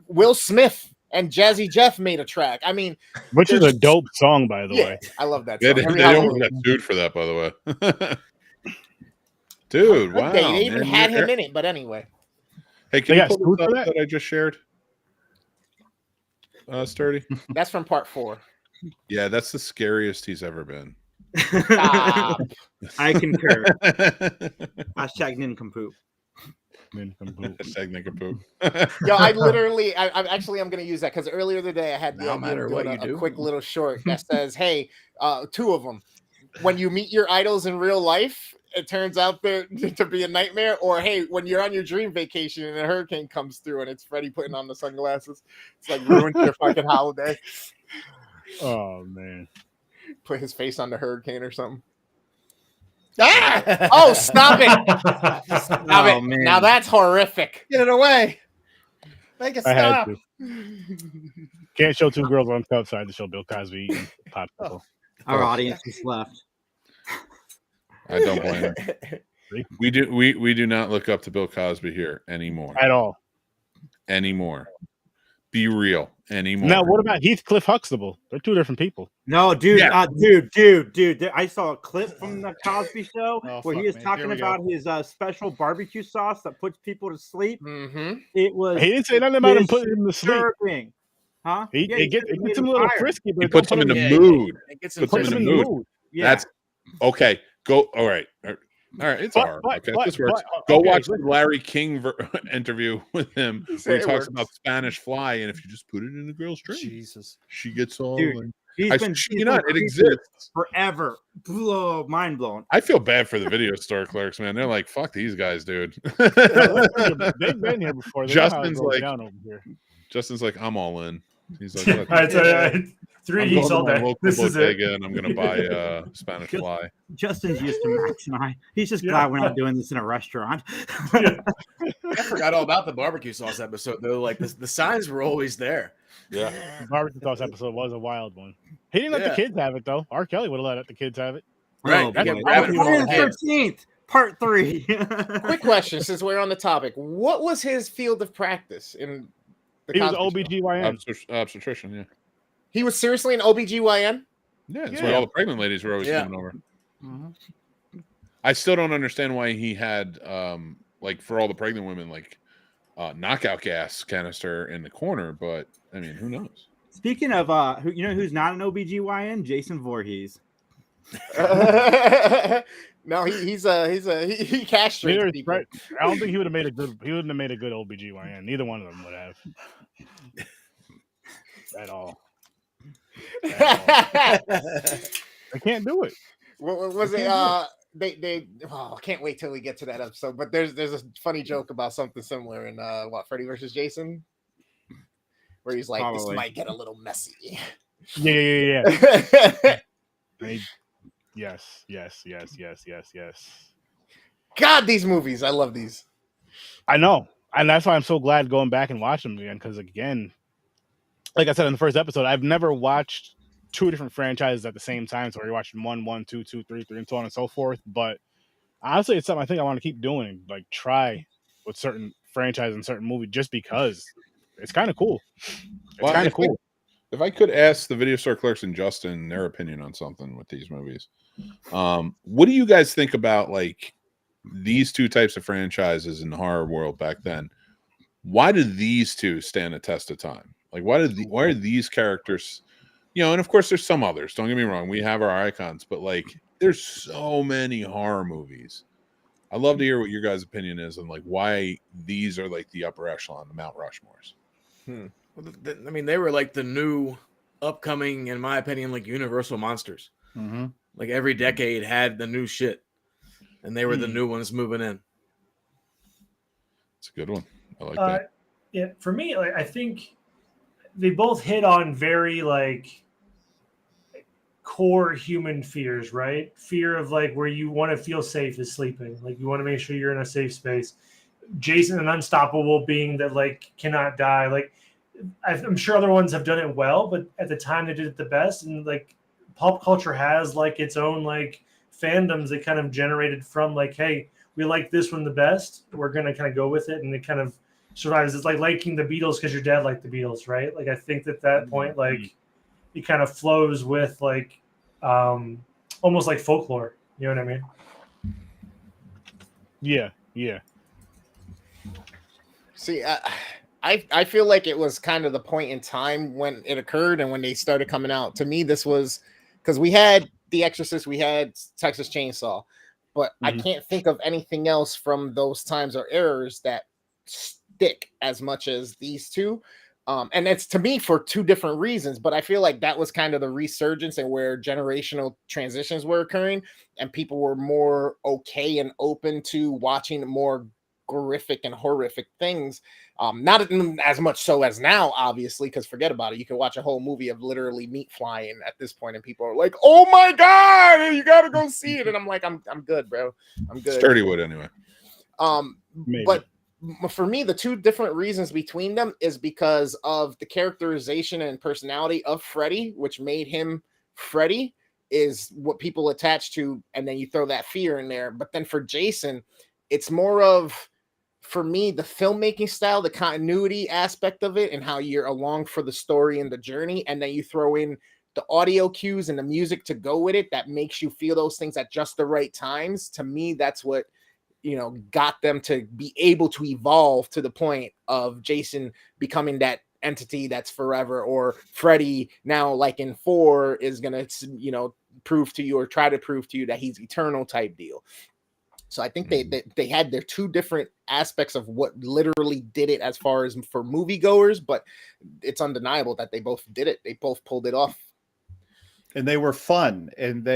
Will Smith and Jazzy Jeff made a track. I mean, which is a dope song, by the way. I love that They, song. they almost got sued for that, by the way. Dude, wow. They even man. had him in it, but anyway. Hey, can They you got pull sued this for up that I just shared? Sturdy? That's from part 4. Yeah, that's the scariest he's ever been. Stop. I concur. Hashtag nincompoop. Hashtag nincompoop. Yo, I literally, I'm going to use that because earlier today I had the No idea matter of what doing you a do. quick little short that says, hey, 2 of them. When you meet your idols in real life, it turns out to be a nightmare, or hey, when you're on your dream vacation and a hurricane comes through and it's Freddy putting on the sunglasses, it's like ruined your fucking holiday. Oh man, put his face on the hurricane or something. Ah! Oh, stop it! Stop it! Man. Now that's horrific. Get it away. Make it I had stop. to. Can't show 2 girls on outside to show Bill Cosby eating popsicle. Our audience is left. I don't blame him. We do not look up to Bill Cosby here anymore. At all. Anymore. Be real. Anymore. Now, what about Heathcliff Huxtable? They're 2 different people. No, dude, Yeah. dude. I saw a clip from the Cosby Show Oh, where he fuck, was man. talking Here we about his special barbecue sauce that puts people to sleep. Mm-hmm. It was He didn't say nothing about him putting him to sleep. disturbing. Huh? It said gets it made him a little tired. frisky, but He it don't puts him in put the mood. It gets Puts him him in in the the mood. mood. Yeah. That's okay. Go. All right. All right. It's But- hard. but- Okay. but- This works. but- Go okay, watch the listen. Larry King interview with him Say where he it talks works. about Spanish fly, and if you just put it in a girl's drink, Jesus. she gets all. Dude, like, He's I been shit he's you been not. It creepy exists. forever. Mind blown. I feel bad for the video store clerks, man. They're like, "Fuck these guys, dude." They've been here before. They know how it Justin's goes like- down over here. Justin's like, "I'm all in." He's like, All "Look, right, so, 3 I'm geeks going all to my day. local This is it. bodega and I'm going to buy Spanish Just- fly." Justin's used to Max and I. He's just Yeah. glad we're not doing this in a restaurant. Yeah. I forgot all about the barbecue sauce episode though. Like the signs were always there. Yeah. The barbecue sauce episode was a wild one. He didn't let Yeah. the kids have it though. R. Kelly would have let the kids have it. Right, Oh, you get boy. rabbit Friday in the the head. 13th, part 3. Quick question, since we're on the topic, what was his field of practice in the He was Cosby Show? OBGYN. Obstetrician, yeah. He was seriously an OBGYN? Yeah, that's Yeah. why all the pregnant ladies were always Yeah. coming over. Mhm. I still don't understand why he had, like, for all the pregnant women, like, knockout gas canister in the corner, but, I mean, who knows? Speaking of who's not an OBGYN? Jason Voorhees. No, he castrates Neither, people. right, I don't think he would have made a good. He wouldn't have made a good OBGYN. Neither one of them would have. At all. I can't do it. What was it? I can't wait till we get to that episode. But there's a funny joke about something similar in Freddy versus Jason, where he's like, Probably. "This might get a little messy." Yeah. Yes. God, these movies, I love these. I know, and that's why I'm so glad going back and watching them again. Because again, like I said in the first episode, I've never watched 2 different franchises at the same time. So you're watching 1, 2, 2, 3, 3, and so on and so forth. But honestly, it's something I think I want to keep doing. Like try with certain franchises and certain movies, just because it's kind of cool. It's Well, kind of if cool. If I could ask the video store clerks and Justin their opinion on something with these movies, what do you guys think about, like, these 2 types of franchises in the horror world back then? Why did these 2 stand the test of time? Like, why are these characters, and of course there's some others, don't get me wrong, we have our icons, but, like, there's so many horror movies. I'd love to hear what your guys' opinion is and, like, why these are, like, the upper echelon, the Mount Rushmores. Well, I mean, they were like the new upcoming, in my opinion, like Universal monsters. Mm-hmm. Like every decade had the new shit, and they were the new ones moving in. It's a good one. I like that. Yeah, for me, like I think they both hit on very like core human fears, right? Fear of like where you want to feel safe is sleeping. Like you want to make sure you're in a safe space. Jason and Unstoppable being that like cannot die. Like I'm sure other ones have done it well, but at the time they did it the best. And like pop culture has like its own like fandoms that kind of generated from like, hey, we like this one the best. We're gonna kind of go with it, and it kind of survives. It's like liking the Beatles because your dad liked the Beatles, right? Like I think that point, like it kind of flows with like almost like folklore. You know what I mean? Yeah, yeah. See, I feel like it was kind of the point in time when it occurred and when they started coming out. To me, this was because we had The Exorcist, we had Texas Chainsaw, but I can't think of anything else from those times or eras that stick as much as these two. And it's to me for two different reasons, but I feel like that was kind of the resurgence and where generational transitions were occurring and people were more okay and open to watching more horrific and horrific things. Not as much so as now, obviously, because forget about it. You can watch a whole movie of literally meat flying at this point, and people are like, "Oh my god, you gotta go see it!" And I'm like, "I'm good, bro. I'm good." Sturdy would anyway. But for me, the two different reasons between them is because of the characterization and personality of Freddy, which made him Freddy, is what people attach to, and then you throw that fear in there. But then for Jason, it's more of, for me, the filmmaking style, the continuity aspect of it, and how you're along for the story and the journey, and then you throw in the audio cues and the music to go with it that makes you feel those things at just the right times. To me, that's what got them to be able to evolve to the point of Jason becoming that entity that's forever, or Freddy now, like in 4, is gonna prove to you or try to prove to you that he's eternal type deal. So I think they had their two different aspects of what literally did it as far as for moviegoers, but it's undeniable that they both did it. They both pulled it off. And they were fun, and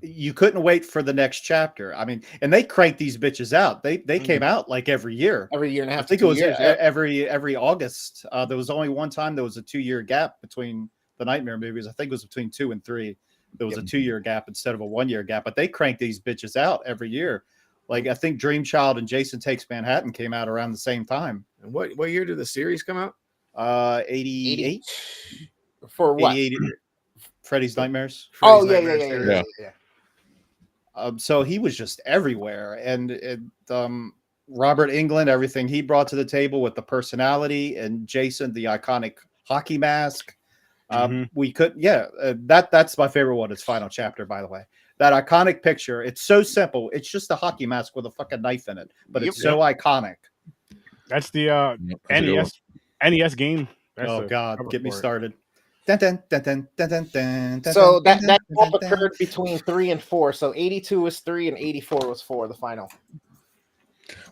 you couldn't wait for the next chapter. I mean, and they cranked these bitches out. They came out like every year. Every year and a half. I think it was every August. There was only one time there was a 2-year gap between the Nightmare movies. I think it was between 2 and 3. There was a 2-year gap instead of a 1-year gap, but they cranked these bitches out every year. Like I think Dream Child and Jason Takes Manhattan came out around the same time. And what year did the series come out? 88. For what? 88. Freddy's Nightmares. Oh, Freddy's yeah. So he was just everywhere, and Robert Englund, everything he brought to the table with the personality, and Jason, the iconic hockey mask. We could, that's my favorite one. It's Final Chapter, by the way. That iconic picture. It's so simple. It's just a hockey mask with a fucking knife in it, but it's so iconic. That's the NES game. Oh God, get me started. Dun, dun, dun, dun, dun, dun, dun, dun, So dun, that dun, all dun, occurred between 3 and 4. So 82 was 3 and 84 was 4, the final.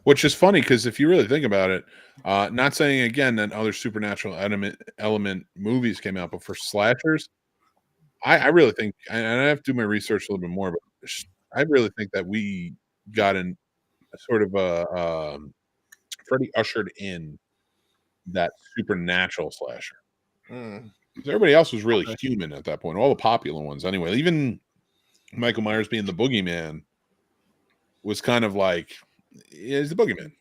Which is funny because if you really think about it, not saying again that other supernatural element movies came out, but for slashers, I really think, and I have to do my research a little bit more, but I really think that we got in a sort of a Freddy ushered in that supernatural slasher. Everybody else was really human at that point. All the popular ones, anyway. Even Michael Myers being the boogeyman was kind of like, he's the boogeyman.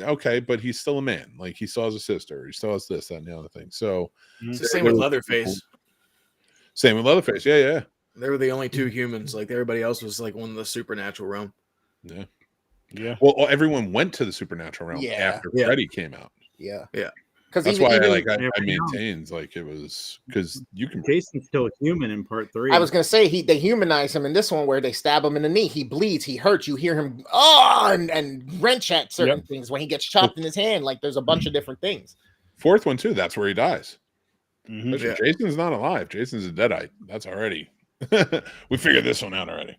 Okay, but he's still a man. Like he still has a sister. He still has this, that, and the other thing. So it's the same with Leatherface. Same with Leatherface. Yeah. They were the only two humans. Like everybody else was like one of the supernatural realm. Yeah. Well, everyone went to the supernatural realm after Freddy came out. Yeah. Because that's why I maintained like it was because you can. Jason's still human in part 3. I was gonna say they humanize him in this one where they stab him in the knee. He bleeds. He hurts. You hear him and wrench at certain things when he gets chopped in his hand. Like there's a bunch of different things. 4th one too. That's where he dies. Jason's not alive. Jason's a deadite. That's already. We figured this one out already.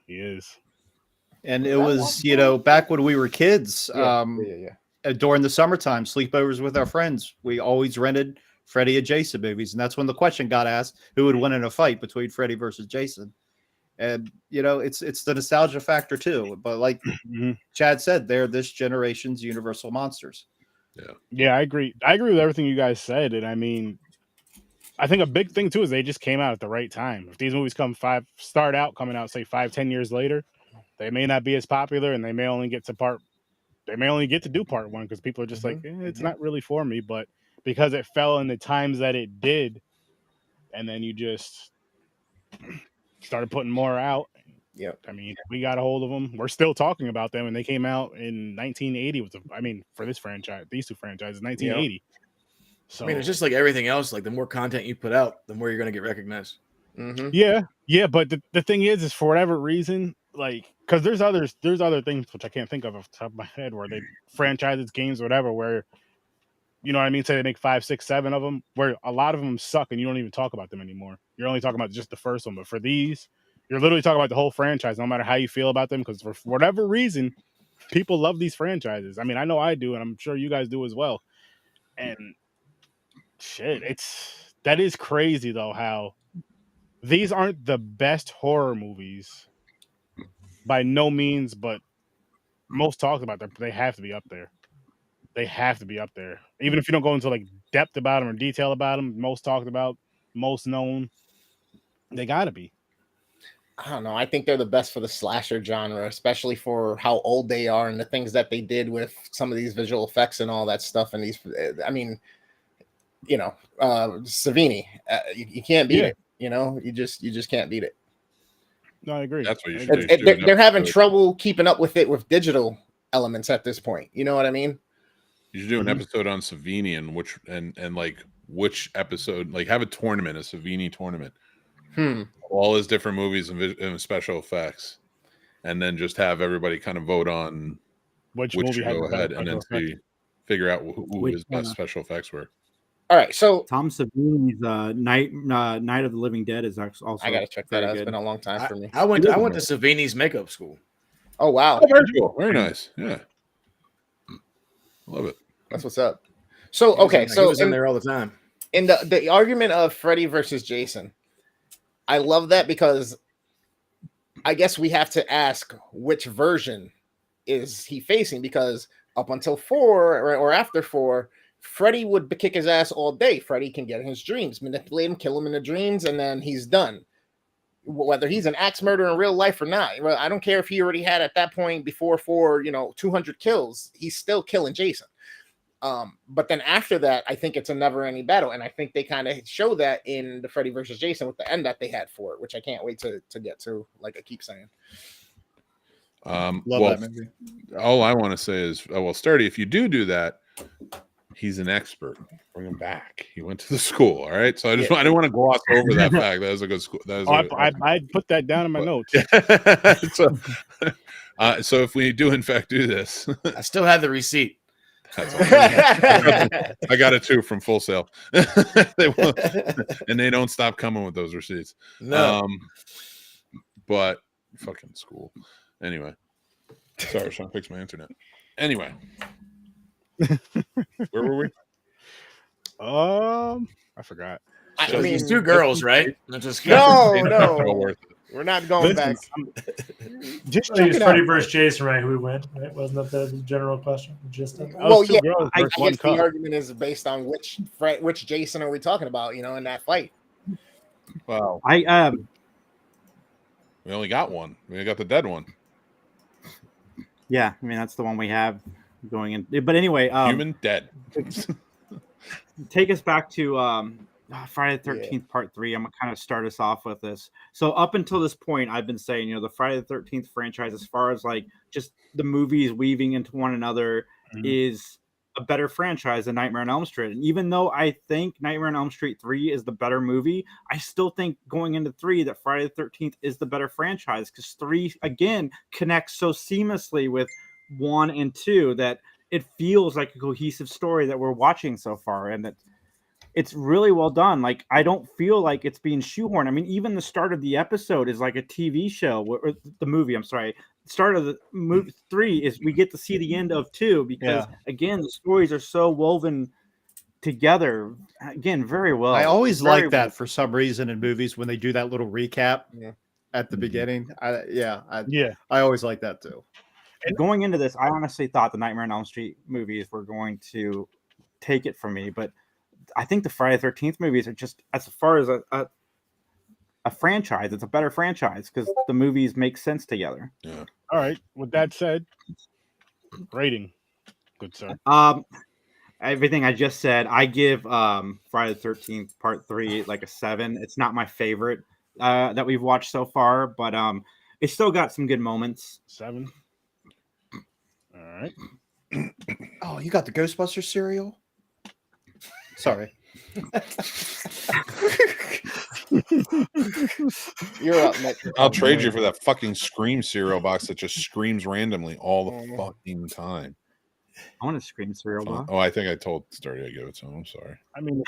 He is. And it was back when we were kids. During the summertime sleepovers with our friends, we always rented Freddy and Jason movies, and that's when the question got asked: who would win in a fight between Freddy versus Jason? And it's the nostalgia factor too. But like Chad said, they're this generation's universal monsters. Yeah, I agree. I agree with everything you guys said, and I mean, I think a big thing too is they just came out at the right time. If these movies coming out say 5-10 years later, they may not be as popular, and they may only get to part they may only get to do part 1 because people are just like, it's not really for me. But because it fell in the times that it did, and then you just started putting more out. Yeah, I mean, we got a hold of them. We're still talking about them, and they came out in 1980. For this franchise, these two franchises, 1980. So I mean, it's just like everything else. Like the more content you put out, the more you're going to get recognized. Yeah. But the thing is for whatever reason, like, because there's other things which I can't think of off the top of my head where they franchises, games, whatever, where you know what I mean. Say they make 5, 6, 7 of them, where a lot of them suck, and you don't even talk about them anymore. You're only talking about just the first one. But for these, you're literally talking about the whole franchise, no matter how you feel about them, because for whatever reason, people love these franchises. I mean, I know I do, and I'm sure you guys do as well. And shit, that is crazy though how these aren't the best horror movies by no means, but most talked about them. They have to be up there. They have to be up there, even if you don't go into like depth about them or detail about them. Most talked about, most known. They gotta be. I don't know. I think they're the best for the slasher genre, especially for how old they are and the things that they did with some of these visual effects and all that stuff. And these, I mean, you know, Savini, you can't beat it. You know, you just can't beat it. No, I agree. That's what you should do. They're having trouble keeping up with it with digital elements at this point. You know what I mean? You should do an episode on Savini and like which episode, like have a tournament, a Savini tournament. All his different movies and special effects, and then just have everybody kind of vote on which movie should go ahead, and then figure out who his best special effects were. All right, so Tom Savini's Night of the Living Dead is also. I gotta check that out. good. It's been a long time for me. I went to Savini's makeup school. Oh wow, very cool, very nice. Yeah, love it. That's what's up. So okay, he so was in there all the time. In the argument of Freddy versus Jason, I love that because I guess we have to ask which version is he facing, because up until 4 or after 4, Freddy would kick his ass all day. Freddy can get in his dreams, manipulate him, kill him in the dreams, and then he's done. Whether he's an axe murderer in real life or not, I don't care if he already had at that point before 4, 200 kills. He's still killing Jason. But then after that, I think it's a never-ending battle, and I think they kind of show that in the Freddy versus Jason with the end that they had for it, which I can't wait to get to. Like I keep saying, love that movie. All I want to say is, Sturdy, if you do that, he's an expert. Bring him back. He went to the school. All right. So I didn't want to gloss over that fact. That was a good school. I put that down in my notes. So if we do in fact do this, I still have the receipt. I got it too from Full Sail. And they don't stop coming with those receipts. No. But fucking school. Anyway. Sorry, I was trying to fix my internet. Anyway. Where were we? I forgot. I mean, these 2 girls, right? No. We're not going back. Just Freddy versus Jason, right? Who went? Right? Wasn't that the general question? Well, yeah. I guess the argument is based on which Jason are we talking about? In that fight. Well, we only got one. We got the dead one. Yeah, I mean that's the one we have going in. But anyway, human dead. Take us back to Friday the 13th Part 3. I'm gonna kind of start us off with this. So up until this point, I've been saying, the Friday the 13th franchise, as far as like just the movies weaving into one another, is a better franchise than Nightmare on Elm Street. And even though I think Nightmare on Elm Street 3 is the better movie, I still think going into 3 that Friday the 13th is the better franchise, because 3 again connects so seamlessly with 1 and 2 that it feels like a cohesive story that we're watching so far, and that it's really well done. Like, I don't feel like it's being shoehorned. I mean, even the start of the episode is like a TV show, or the movie, I'm sorry. The start of the movie 3 is we get to see the end of 2, because again, the stories are so woven together. Again, very well. I always like that for some reason in movies when they do that little recap at the beginning. I always like that too. And going into this, I honestly thought the Nightmare on Elm Street movies were going to take it from me, but I think the Friday the 13th movies are just, as far as a franchise, it's a better franchise because the movies make sense together. Yeah. All right. With that said, rating. good sir. Everything I just said, I give Friday the 13th Part 3 like a 7. It's not my favorite that we've watched so far, but it's still got some good moments. 7. All right. Oh, you got the Ghostbusters cereal? Sorry. You're up next. I'll trade you for that fucking Scream cereal box that just screams randomly all the fucking time. I want a Scream cereal box. Oh, I think I told Sturdy I give it to him. I'm sorry. I mean,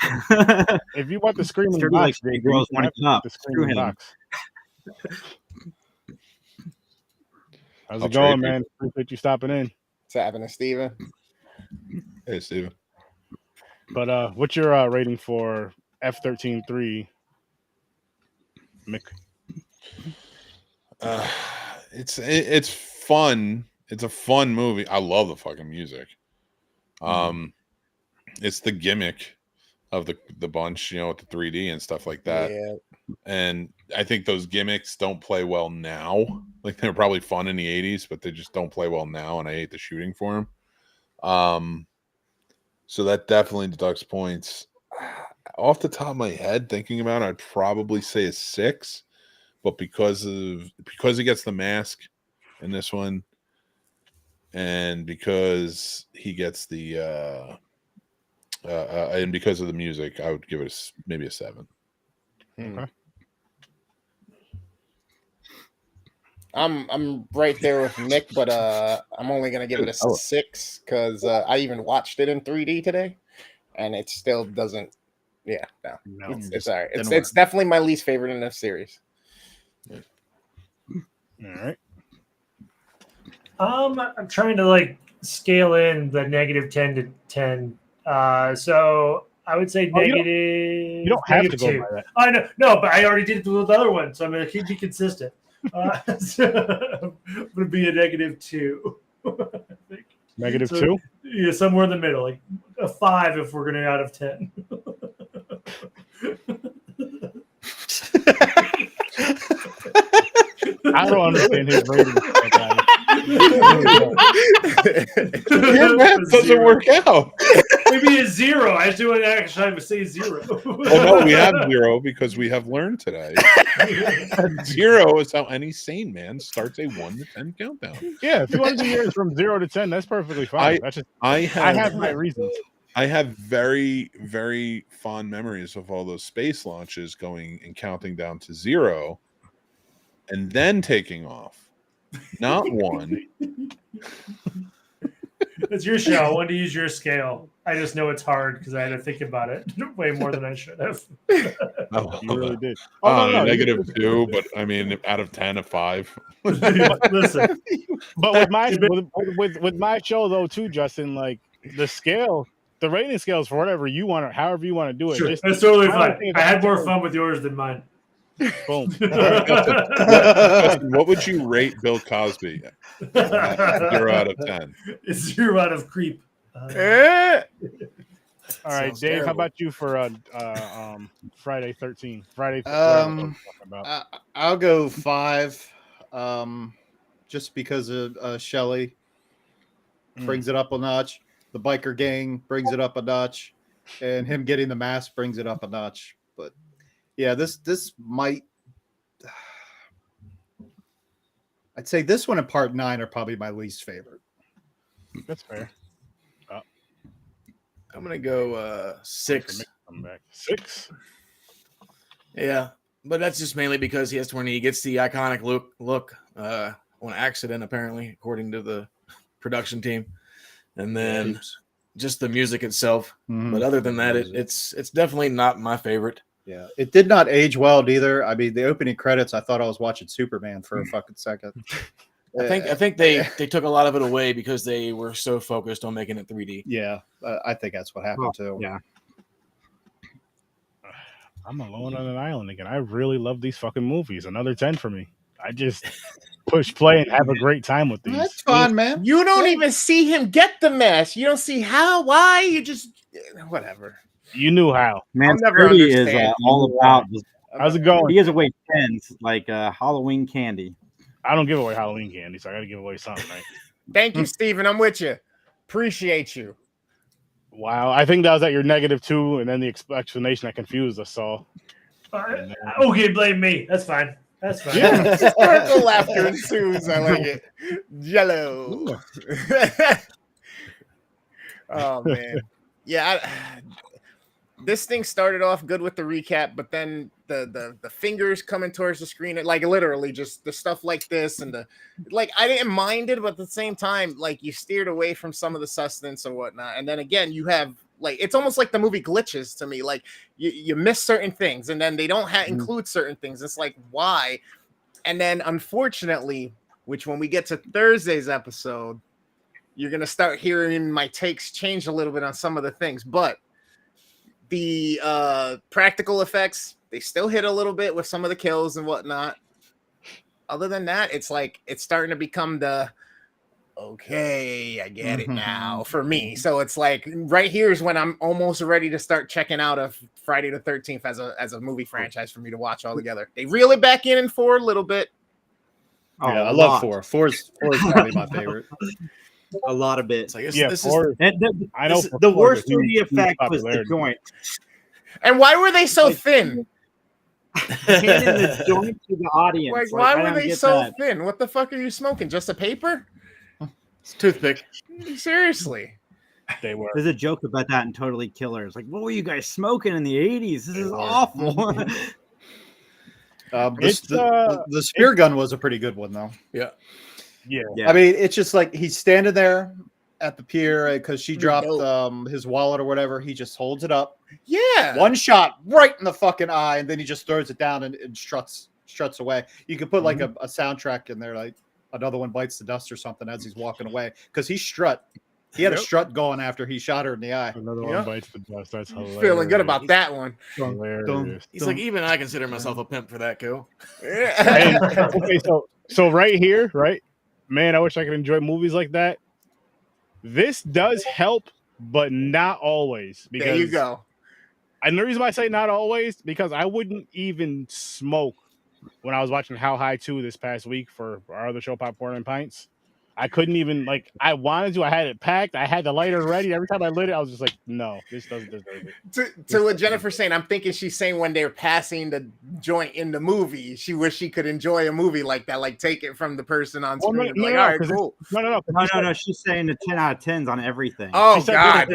if you want the screaming Sturdy box, likes big girls you can wanting have up. the Screw screaming him. box. How's I'll it going, trade you. man? Appreciate you stopping in. What's happening, Steven? Hey, Steven. But what's your rating for F-13-3, Mick? It's fun. It's a fun movie. I love the fucking music. It's the gimmick of the bunch, you know, with the 3D and stuff like that. Yeah. And I think those gimmicks don't play well now. Like, they were probably fun in the 80s, but they just don't play well now, and I hate the shooting for them. So that definitely deducts points. Off the top of my head, thinking about it, I'd probably say a 6. But because he gets the mask in this one, and because he gets the and because of the music, I would give it maybe a 7. Okay. I'm right there with Nick, but I'm only gonna give it a 6 because I even watched it in 3D today, and it still doesn't. Yeah, no, it's all right. It's definitely my least favorite in the series. All right. I'm trying to like scale in the negative 10 to 10. So I would say negative. You don't have to go 2. by that. I know, no, but I already did it with the other one, so I'm gonna keep it consistent. So I'm gonna be a negative 2. I think. Negative So, 2? Yeah, somewhere in the middle, like a 5 if we're gonna out of 10. I don't understand his rating. Your math doesn't work out. Maybe a 0. I just don't actually say 0. Well, no, we have 0 because we have learned today. 0 is how any sane man starts a 1 to 10 countdown. Yeah, if you want to do yours from 0 to 10, that's perfectly fine. I have my reasons. I have very, very fond memories of all those space launches going and counting down to 0 and then taking off. Not 1. It's your show. I wanted to use your scale. I just know it's hard because I had to think about it way more than I should have. You really did. No, negative 2, but I mean, out of 10, a 5. Listen, but with my show though too, Justin, like the scale, the rating scales for whatever you want or however you want to do it. Sure, Just, that's totally fine. I had more fun with yours than mine. Boom. Justin, what would you rate Bill Cosby? 0 out of 10. It's 0 out of creep. All right, Dave. terrible. How about you for Friday 13? Friday. I'll go 5. Just because of Shelley brings it up a notch. The biker gang brings it up a notch, and him getting the mask brings it up a notch. But yeah, this might. I'd say this one and Part 9 are probably my least favorite. That's fair. I'm gonna go 6. Come back 6. Yeah, but that's just mainly because he gets the iconic look on accident, apparently, according to the production team, and then just the music itself. Mhm. But other than that, it's definitely not my favorite. Yeah, it did not age well either. I mean, the opening credits, I thought I was watching Superman for a fucking second. I think they took a lot of it away because they were so focused on making it 3D. Yeah, I think that's what happened too. Yeah. I'm alone on an island again. I really love these fucking movies. Another 10 for me. I just push play and have a great time with these. That's fun, man. You don't even see him get the mask. You don't see how, why. You just whatever. You knew how. Man, I'll never Sturdy is understand. all about. How's it going? He gives away 10s like Halloween candy. I don't give away Halloween candy, so I got to give away something, right? Thank you, Steven. I'm with you. Appreciate you. Wow, I think that was at your -2, and then the explanation that confused us all. Okay, blame me. That's fine. That's fine. Yeah. Hysterical laughter ensues. I like it. Jello. Oh man, yeah. This thing started off good with the recap, but then the fingers coming towards the screen, like literally just the stuff like this and the like. I didn't mind it, but at the same time, like you steered away from some of the sustenance and whatnot. And then again, you have like it's almost like the movie glitches to me. Like you miss certain things, and then they don't include certain things. It's like why? And then unfortunately, which when we get to Thursday's episode, you're gonna start hearing my takes change a little bit on some of the things, but the practical effects, they still hit a little bit with some of the kills and whatnot. Other than that, it's like it's starting to become the okay, I get it now for me. So it's like right here is when I'm almost ready to start checking out of Friday the 13th as a movie franchise for me to watch all together. They reel it back in 4 a little bit. Yeah, I love 4. 4 is probably my favorite. A lot of bits. Like, Yeah, this or, I know the worst 3D effect was the joint. And why were they so thin? Handing the joint to the audience. Like, why I were don't they get so that. thin? What the fuck are you smoking? Just a paper? It's a toothpick. Seriously. They were. There's a joke about that in Totally Killers. Like, what were you guys smoking in the 80s? This is awful. The spear gun was a pretty good one, though. Yeah. I mean, it's just like he's standing there at the pier because she dropped his wallet or whatever. He just holds it up. Yeah. One shot right in the fucking eye, and then he just throws it down and struts away. You could put like a soundtrack in there, like Another One Bites the Dust or something as he's walking away, because he had a strut going after he shot her in the eye. Another One Bites the Dust. That's hilarious. Feeling good about that one. Hilarious. He's like, even I consider myself a pimp for that kill. Hey, okay, so right here, right? Man, I wish I could enjoy movies like that. This does help, but not always. Because, there you go. And the reason why I say not always, because I wouldn't even smoke when I was watching How High 2 this past week for our other show, Popcorn and Pints. I couldn't even, like, I wanted to. I had it packed. I had the lighter ready. Every time I lit it, I was just like, no, this doesn't deserve it. To what Jennifer's saying, I'm thinking she's saying when they're passing the joint in the movie, she wish she could enjoy a movie like that, like take it from the person on screen. No, like, no, all right, cool. No. She's saying the 10 out of 10s on everything. Oh, God.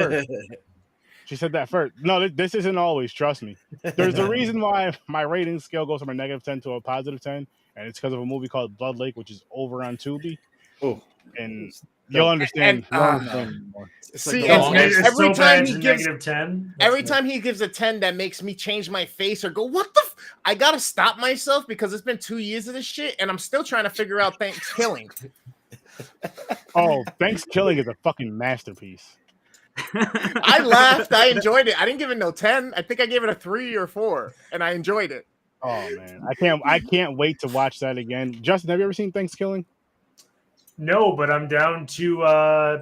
She said that first. No, this isn't always. Trust me. There's a reason why my rating scale goes from a -10 to a +10, and it's because of a movie called Blood Lake, which is over on Tubi. Oh, and you'll understand. See, every time he gives -10, every time he gives a 10, that makes me change my face or go, "What the? I gotta stop myself because it's been 2 years of this shit, and I'm still trying to figure out Thanksgiving." Oh, Thanksgiving is a fucking masterpiece. I laughed. I enjoyed it. I didn't give it no 10. I think I gave it a 3 or 4, and I enjoyed it. Oh man, I can't wait to watch that again. Justin, have you ever seen Thanksgiving? No, but I'm down to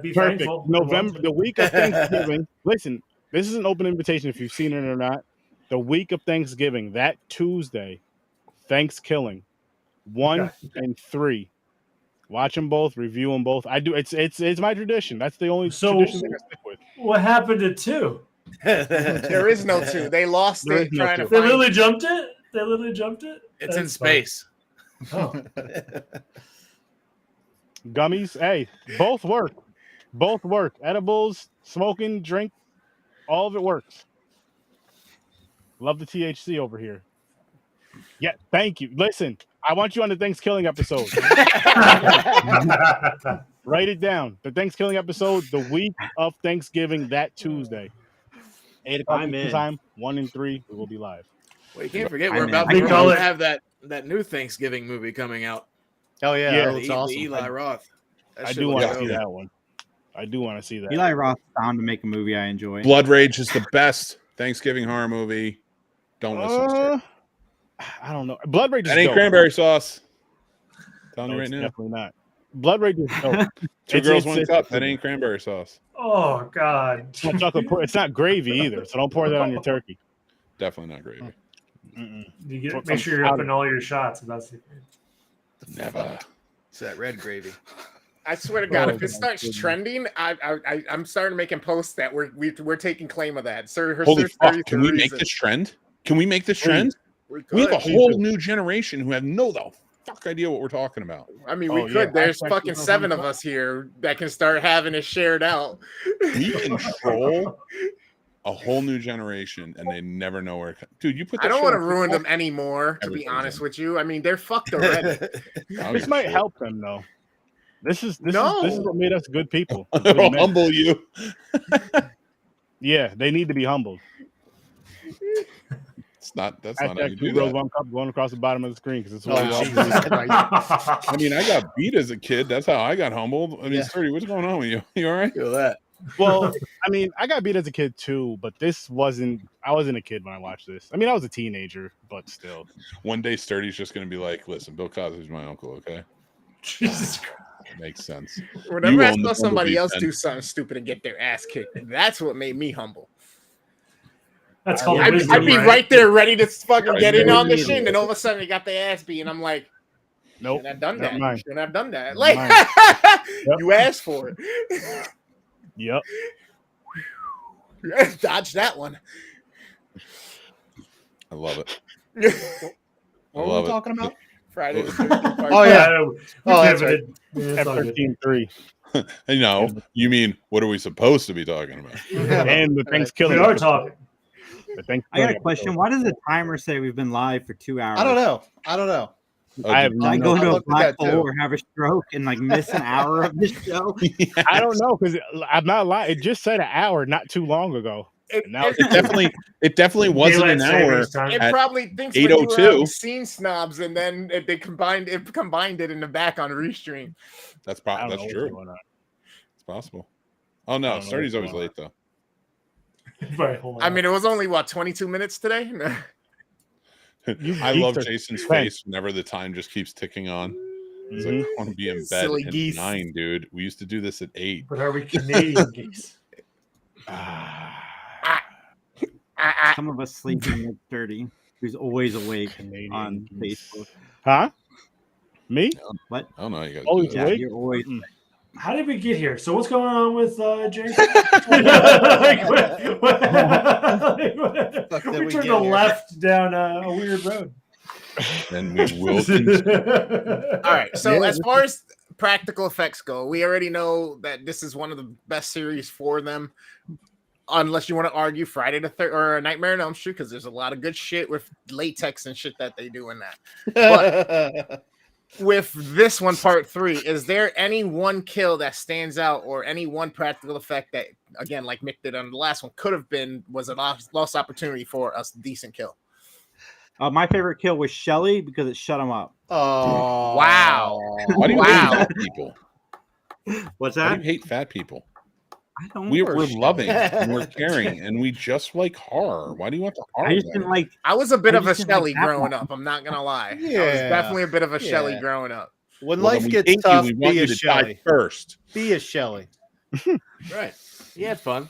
be Perfect. thankful. November, the week of Thanksgiving. Listen, this is an open invitation if you've seen it or not. The week of Thanksgiving, that Tuesday, Thanksgiving, 1 and 3. Watch them both, review them both. I do. It's my tradition. That's the only tradition I stick with. What happened to 2? There is no 2. They lost it trying to. They literally jumped it. They literally jumped it. It's in space. Oh. Gummies, hey, both work. Both work. Edibles, smoking, drink, all of it works. Love the THC over here. Yeah, thank you. Listen, I want you on the Thanksgiving episode. Write it down. The Thanksgiving episode, the week of Thanksgiving, that Tuesday. 8 o'clock time, 1 and 3, we will be live. Well, you can't forget we're about to have that new Thanksgiving movie coming out. Oh yeah, the awesome. Eli Roth. I do want to see that one. I do want to see that. Eli Roth found to make a movie I enjoy. Blood Rage is the best Thanksgiving horror movie. Don't listen to it. I don't know. Blood Rage that ain't dope. cranberry sauce. Telling you right now. Definitely not. Blood Rage is dope. Two girls, one cup. That ain't cranberry sauce. Oh God! It's not gravy either, so don't pour that on your turkey. Definitely not gravy. Make sure you're up in all your shots. That's never. It's that red gravy. I swear to God, Oh, if it my starts goodness. trending, I'm starting making posts that we're taking claim of that. Sir, her Holy Sir fuck! 30 Can we the make reason. this trend? Can we make this Please. trend? We have a could. whole new generation who have no the fuck idea what we're talking about. I mean, Oh, we yeah, could. There's hashtag fucking 7 of us here that can start having it shared out. We control a whole new generation, and they never know where. Dude, you put. That I don't shit want to on ruin TikTok? them anymore, to be Everybody's honest in. with you. I mean, they're fucked already. This might help them though. This is No. what made us good people. good It'll men. humble you. Yeah, they need to be humbled. It's not. That's not how Hashtag you two do girls, that. one cup going across the bottom of the screen because it's Oh, what we all Jesus believe. Christ. I mean, I got beat as a kid. That's how I got humbled. I mean, Yeah. Sturdy, what's going on with you? You all right? Feel that. Well, I mean, I got beat as a kid too, but this wasn't. I wasn't a kid when I watched this. I mean, I was a teenager, but still. One day, Sturdy's just going to be like, "Listen, Bill Cosby's my uncle." Okay, Jesus Christ. makes sense. Whenever I own the saw somebody Bumblebee else pen. do something stupid and get their ass kicked, that's what made me humble. That's called I'd wisdom, be right? right there ready to fucking Right. get in on the Yeah. shit, and then all of a sudden they got their ass beat, and I'm like, Nope. shouldn't have done Never that. mind. Shouldn't have done that. Never Like, mind. you asked for it. Yep. Dodge that one. I love it. What I were love we it. talking about? Friday the 13th part Oh, yeah. We Oh, that's pivoted. Yeah, it's all good. F-13-3. Hey, no, you mean what are we supposed to be talking about? And the Thanksgiving. We are episode. talking. The Thanksgiving I got a episode. question. Why does the timer say we've been live for 2 hours? I don't know. I don't know. Oh, I have Did I no go I into a looked at black that, too. hole or have a stroke and like miss an hour of the show? I don't know because I'm not lying. It just said an hour not too long ago. It, And now it definitely wasn't an Daylight hour. savings time. it at probably thinks when you were 8:02. out seeing snobs, and then they combined it in the back on Restream. That's I don't know that's what's true. going on. It's possible. Oh I no, don't know Sturdy's what's always going late though. Right, hold on. I mean, it was only what 22 minutes today. You I geeks love are Jason's spent. face whenever the time just keeps ticking on. He's Mhm. like, I want to be in bed Silly at geese. 9, dude. We used to do this at 8. But are we Canadian geese? Some of us sleep in the dirty. Who's always awake Canadian on geese. Facebook. Huh? Me? What? I don't know. You guys Oh, do he's that. Yeah, awake? you're always. How did we get here? So what's going on with Jason? Like, Fuck did we we turned get a here? left down a weird road. And we will continue. All right. So Yeah, as far as practical effects go, we already know that this is one of the best series for them. Unless you want to argue Friday the or Nightmare on Elm Street, because there's a lot of good shit with latex and shit that they do in that. With this one, part 3, is there any one kill that stands out, or any one practical effect that, again, like Mick did on the last one, was a lost opportunity for a decent kill? My favorite kill was Shelly because it shut him up. Oh Wow. Why do you hate Wow. fat people? What's Why do that? you hate fat people? I don't. We're loving and we're caring and we just like horror. Why do you want the horror? I just didn't like. I was a bit I of a just didn't like Shelley that growing one. up. I'm not gonna lie. I was Yeah. definitely a bit of a Shelley Yeah. growing up. When Well, then life we gets hate you. tough, We want be you a to die Shelley. first. Be a Shelley. Right. He had fun.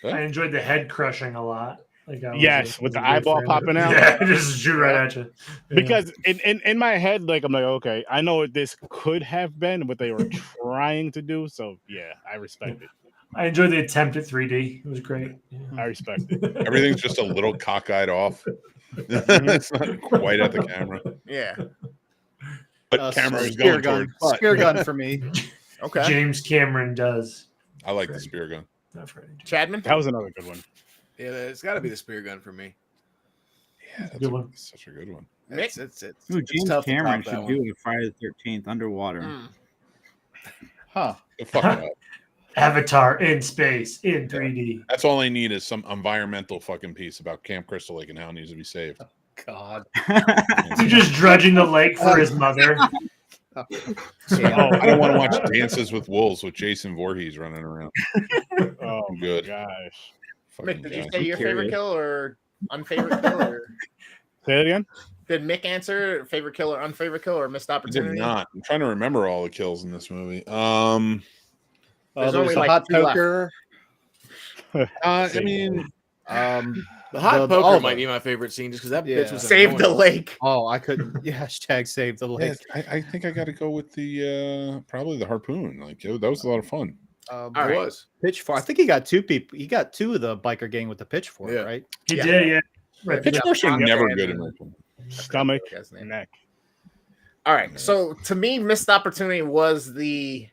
I enjoyed the head crushing a lot. Like that was Yes, with was the a good eyeball frame. popping out. Yeah, just shoot right at you. Yeah. Because in my head, like I'm like, okay, I know what this could have been, what they were trying to do. So yeah, I respect it. I enjoyed the attempt at 3D. It was great. I respect it. Everything's just a little cockeyed off. It's not quite at the camera. Yeah. But camera was spear going gun. towards butt. Spear gun for me. Okay. James Cameron does. I like the spear gun. Not Freddy. Chadman. That was another good one. Yeah, it's got to be the spear gun for me. Yeah, that's Good one. such a good one. Mick? It's Ooh, it's James tough to Cameron top that should one. do a Friday the 13th underwater. Mm. Huh. The fuck up. Avatar in space in 3D. That's all I need is some environmental fucking piece about Camp Crystal Lake and how it needs to be saved. God. He's just dredging the lake for his mother. I don't want to watch Dances with Wolves with Jason Voorhees running around. Oh I'm my good. gosh. Fucking Mick, did you guy. say your favorite curious. kill or unfavorite kill? Or Say it again. did Mick answer favorite kill or unfavorite kill or missed I did opportunity? not. I'm trying to remember all the kills in this movie. There's There's only a like hot 2 left. poker. I mean, The hot poker might be my favorite scene just because that bitch was Save the lake. Oh, I couldn't. Yeah, hashtag save the lake. Yeah, I think I got to go with the probably the harpoon. Like that was a lot of fun. It was pitchfork. I think he got 2 people. He got 2 of the biker gang with the pitchfork, right? He did, yeah. Right. Pitchforks are never good in wrestling. Stomach, neck. All right. So to me, missed opportunity was the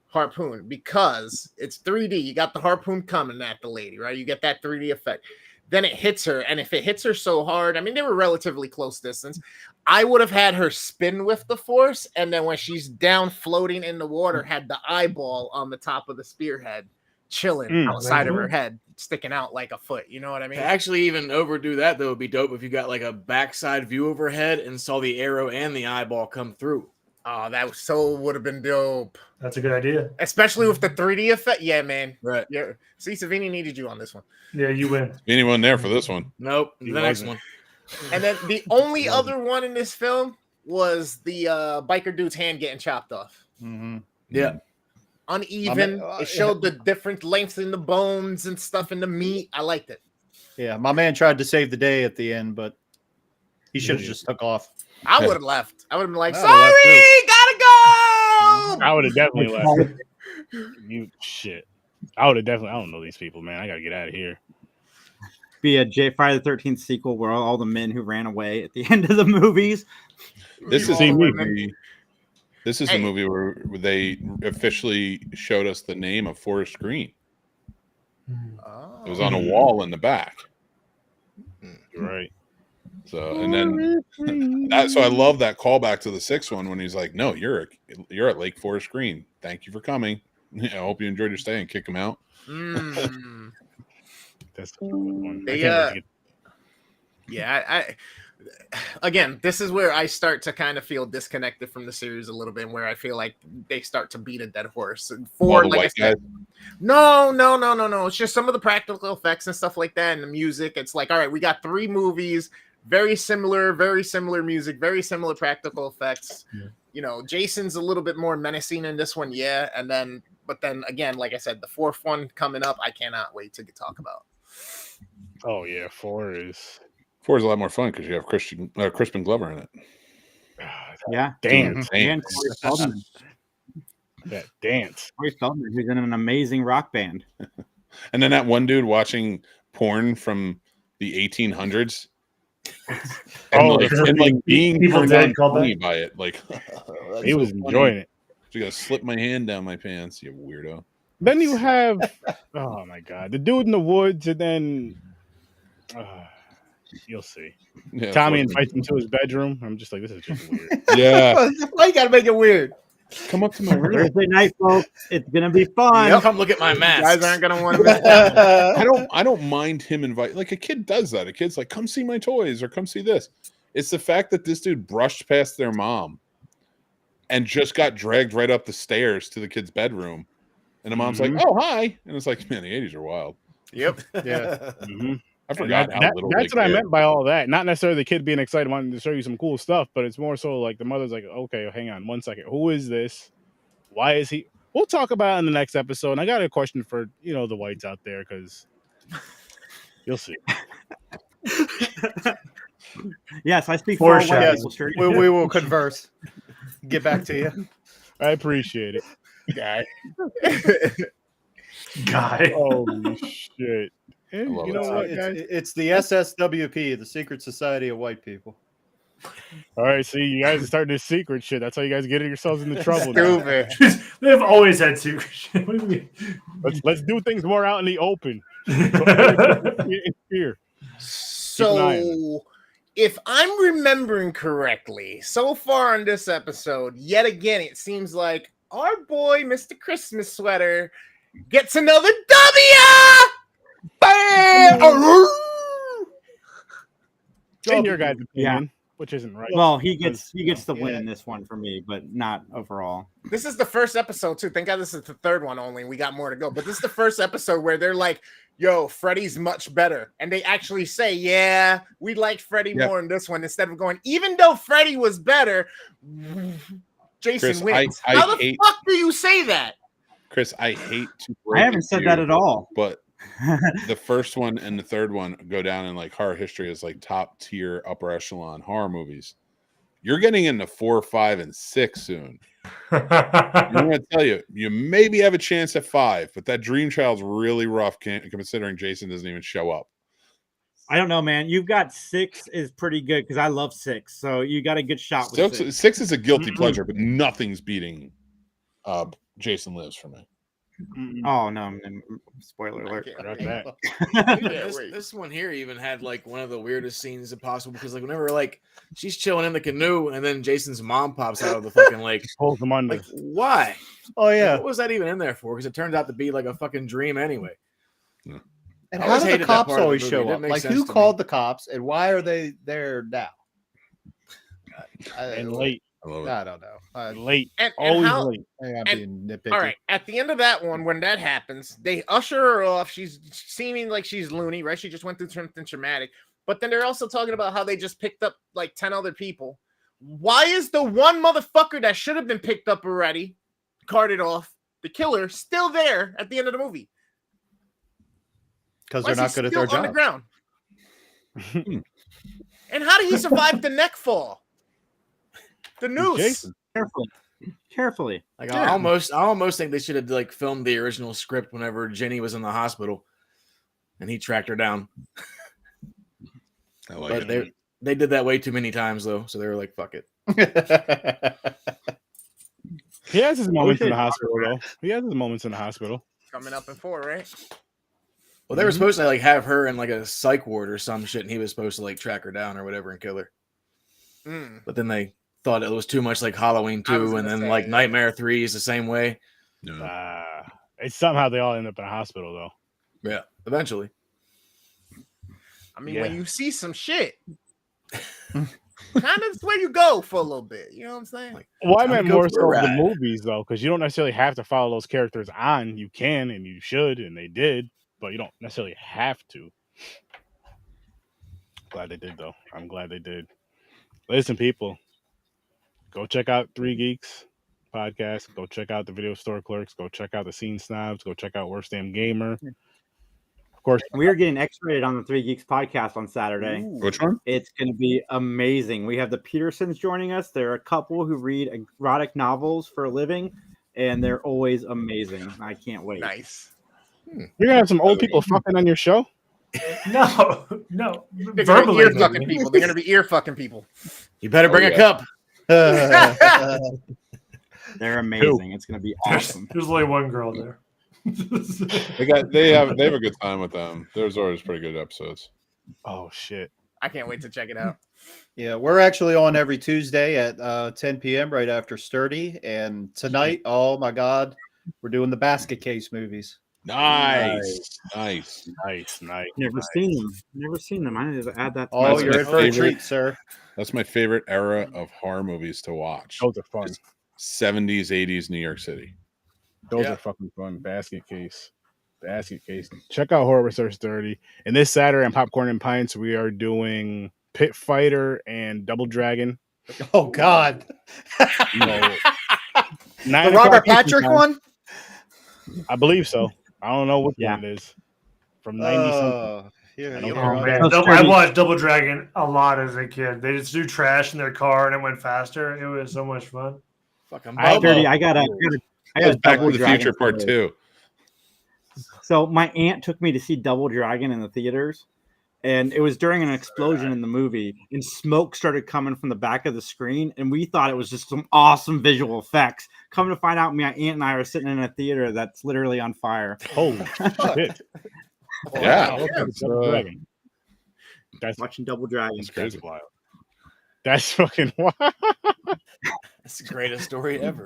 harpoon because it's 3D. You got the harpoon coming at the lady, right? You get that 3D effect. Then it hits her, and if it hits her so hard, I mean, they were relatively close distance. I would have had her spin with the force, and then when she's down floating in the water, had the eyeball on the top of the spearhead, chilling outside of her head, sticking out like a foot. You know what I mean? To actually even overdo that, though, would be dope if you got like a backside view of her head and saw the arrow and the eyeball come through. Oh, that would have been dope. That's a good idea. Especially with the 3D effect. Yeah, man. Right. Yeah. See, Savini needed you on this one. Yeah, you win. Anyone there for this one? Nope. The next one. And then the only other one in this film was the biker dude's hand getting chopped off. Mm-hmm. Yeah. Uneven. It showed the different lengths in the bones and stuff in the meat. I liked it. Yeah, my man tried to save the day at the end, but he should have just took off. I would have left. I would have been like, sorry, gotta go. I would have definitely left. You shit. I would have definitely. I don't know these people, man. I gotta get out of here. Be a Friday the 13th sequel where all the men who ran away at the end of the movies. This is the movie. This is the movie where they officially showed us the name of Forest Green. It was on a wall in the back. Right. So and then so I love that callback to the 6th one when he's like, "No, you're at Lake Forest Green. Thank you for coming. I hope you enjoyed your stay," and kick him out. That's a good one. I again, this is where I start to kind of feel disconnected from the series a little bit, where I feel like they start to beat a dead horse. And for like I said, no. It's just some of the practical effects and stuff like that, and the music. It's like, all right, we got 3 movies, very similar music, very similar practical effects. Yeah. You know, Jason's a little bit more menacing in this one, yeah. But then again, like I said, the 4th one coming up, I cannot wait to talk about. Oh yeah, 4 is a lot more fun because you have Crispin Glover in it. Yeah, dance. That dance. Corey Feldman, who's in an amazing rock band. And then that one dude watching porn from the 1800s. and like being turned on by it, like he was enjoying it. You gotta slip my hand down my pants, you weirdo. Then you have, oh my god, the dude in the woods, and then you'll see. Yeah, Tommy invites him to his bedroom. I'm just like, this is just weird. Yeah, why you gotta make it weird? Come up to my room. Thursday night, folks. It's gonna be fun. Yep. Come look at my mask. You guys aren't gonna want to miss that one. I don't mind him invite. Like a kid does that. A kid's like, come see my toys or come see this. It's the fact that this dude brushed past their mom and just got dragged right up the stairs to the kid's bedroom. And the mom's like, "Oh, hi!" And it's like, man, the 80s are wild. Yep. Yeah. I forgot how little. That's what I meant by all that. Not necessarily the kid being excited, wanting to show you some cool stuff, but it's more so like the mother's like, "Okay, hang on 1 second. Who is this? Why is he?" We'll talk about it in the next episode. And I got a question for the whites out there because you'll see. Yes, I speak for white people. We will converse. Get back to you. I appreciate it, guy. Holy shit! Hey, you know what, guys? It's the SSWP, the Secret Society of White People. All right, see, you guys are starting this secret shit. That's how you guys get yourselves into trouble. They've always had secret shit. What do you mean? Let's do things more out in the open. Here. So, if I'm remembering correctly, so far on this episode, yet again, it seems like our boy, Mr. Christmas Sweater, gets another W! Bam! In your guys' opinion, which isn't right. Well, he gets the win in this one for me, but not overall. This is the first episode, too. Thank God this is the 3rd one only. We got more to go. But this is the first episode where they're like, yo, Freddy's much better. And they actually say, yeah, we liked Freddy more in this one instead of going, even though Freddy was better, Jason Chris, wins. I How the fuck do you say that? Chris, I hate to I haven't said that at all. But the first one and the third one go down in like horror history as like top tier upper echelon horror movies. You're getting into 4, 5, and 6 soon. I'm going to tell you, you maybe have a chance at 5, but that Dream Child's really rough considering Jason doesn't even show up. I don't know, man. You've got 6 is pretty good because I love 6. So you got a good shot with 6. 6 is a guilty pleasure, but nothing's beating Jason Lives for me. Oh no! Spoiler alert! This one here even had like one of the weirdest scenes possible because like whenever like she's chilling in the canoe and then Jason's mom pops out of the fucking lake, pulls them under. Like why? Oh yeah, what was that even in there for? Because it turned out to be like a fucking dream anyway. Yeah. And how do the cops always show up? Like who called the cops and why are they there now? And late. I don't know. Late. Always late. I'm being nitpicky. All right. At the end of that one, when that happens, they usher her off. She's seeming like she's loony, right? She just went through something traumatic. But then they're also talking about how they just picked up like 10 other people. Why is the one motherfucker that should have been picked up already, carted off, the killer, still there at the end of the movie? Because they're not good at their job. On the ground. And how did he survive the neck fall? The noose. Carefully. Like I almost think they should have like filmed the original script whenever Jenny was in the hospital, and he tracked her down. But they did that way too many times though, so they were like, "Fuck it." He has his moments in the hospital though. He has his moments in the hospital. Coming up in 4, right? Well, they were supposed to like have her in like a psych ward or some shit, and he was supposed to like track her down or whatever and kill her. But then they thought it was too much like Halloween 2, and then like Nightmare 3 is the same way. It's somehow they all end up in a hospital though. Yeah, eventually. I mean, when you see some shit, kind of where you go for a little bit. You know what I'm saying? Like, well, I meant more so the movies though, because you don't necessarily have to follow those characters on. You can and you should, and they did, but you don't necessarily have to. Glad they did though. I'm glad they did. Listen, people. Go check out 3 Geeks podcast. Go check out the Video Store Clerks. Go check out the Scene Snobs. Go check out Worst Damn Gamer. Of course, we are getting X-rated on the 3 Geeks podcast on Saturday. Ooh. Which one? It's going to be amazing. We have the Petersons joining us. They're a couple who read erotic novels for a living, and they're always amazing. I can't wait. Nice. You're gonna have some old people fucking on your show? No. They're gonna be ear fucking people. They're gonna be ear fucking people. You better bring a cup. They're amazing. It's gonna be awesome. There's only one girl there. they have a good time with them. There's always pretty good episodes. Oh shit. I can't wait to check it out. Yeah, we're actually on every Tuesday at 10 p.m. right after Sturdy. And tonight, oh my God, we're doing the basket case movies. Nice. Never seen them. I need to add that. Oh, you're in for a treat, sir. That's my favorite era of horror movies to watch. Those are fun. 70s, 80s, New York City. Those are fucking fun. Basket case. Check out Horror with Sir Sturdy. And this Saturday on Popcorn and Pints, we are doing Pit Fighter and Double Dragon. Oh God. The Robert Patrick one? I believe so. I don't know what one it is. From 90 something. I watched Double Dragon a lot as a kid. They just do trash in their car and it went faster. It was so much fun. Fucking I got Back to the Future Part 2. So my aunt took me to see Double Dragon in the theaters, and it was during an explosion in the movie, and smoke started coming from the back of the screen, and we thought it was just some awesome visual effects. Come to find out, my aunt and I are sitting in a theater that's literally on fire. Holy shit! Yeah, That's watching Double Dragon. That's crazy. Wild. That's fucking wild. That's the greatest story ever.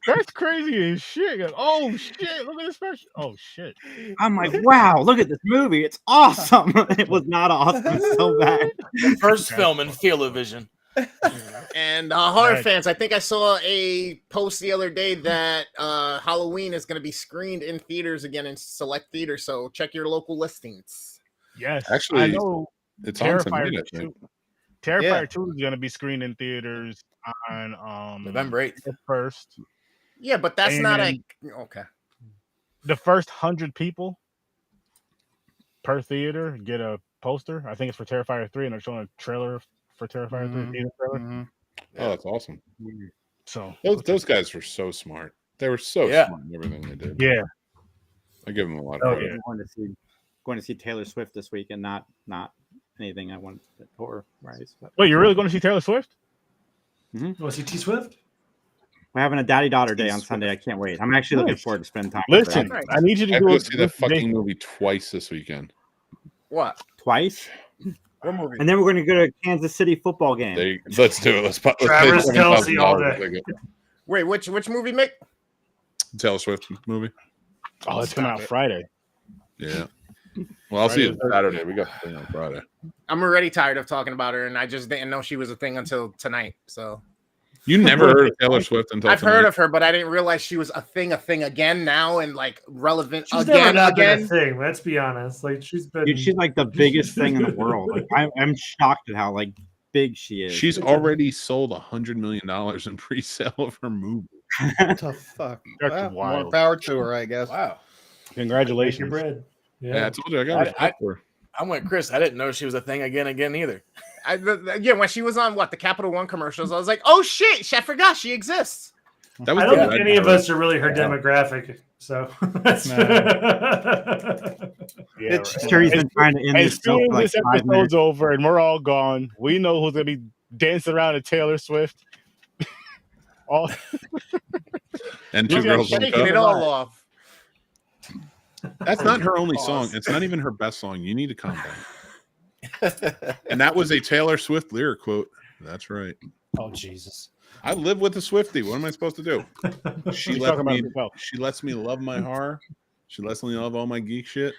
That's crazy as shit. Oh shit! Look at this special. Oh shit! I'm like, wow! Look at this movie. It's awesome. It was not awesome. It's so bad. First film in Feel-O-Vision. And horror fans, I think I saw a post the other day that Halloween is going to be screened in theaters again in select theaters. So check your local listings. Yes, actually, I know. It's on tonight. Terrifier 2 is going to be screened in theaters on November 8th. The 1st. Yeah, but that's not a okay. The first 100 people per theater get a poster. I think it's for Terrifier 3, and they're showing a trailer for Terrifier 3 theater trailer. Mhm. Oh, that's awesome. So Those guys were so smart. They were so Yeah. smart in everything they did. yeah, I give them a lot Oh, of credit. yeah. I'm going to see Taylor Swift this week, and not anything I wanted to horror wise. Wait, you're really going to see Taylor Swift? You want to see T Swift? We're having a daddy daughter day on Sunday. I can't wait. I'm actually looking Nice. forward to spend time. with her. Listen, I need you I to have to do go it see that fucking movie twice this weekend. What? Twice, What movie? and then we're going to go to a Kansas City football game. Let's do it. Let's pay Travis Kelce all $7,000 day. ticket. Wait, which movie, Mick? Taylor Swift movie. Oh, it's coming out Friday. Yeah. Well, I'll see you Saturday. We got the thing on Friday. I'm already tired of talking about her, and I just didn't know she was a thing until tonight. So You never heard of Taylor Swift until I've tonight? heard of her, but I didn't realize she was a thing again now, and like relevant She's never again. not been a thing. Let's be honest. Like she's been. Dude, she's like the biggest thing in the world. Like, I'm shocked at how like big she is. She's already sold $100 million in pre-sale of her movie. What the fuck? That's Well, wild. more power to her, I guess. Wow. Make Congratulations. your bread. Yeah, I told you I got respect for her. I'm with Chris. I didn't know she was a thing again either. Yeah, when she was on the Capital One commercials, I was like, oh shit, I forgot she exists. That was I don't the think any of us are really her demographic. So that's Yeah, right. Sturdy's been trying to end As this show soon for as like this 5 episode's minutes. over and we're all gone, we know who's gonna be dancing around to Taylor Swift. All And You're Two Girls One Shaking it Cup. all off. That's not her only song. It's not even her best song. You need to calm down. And that was a Taylor Swift lyric quote. That's right. oh Jesus. I live with a Swiftie. What am I supposed to do? She She's lets talking about me. herself. She lets me love my horror. She lets me love all my geek shit.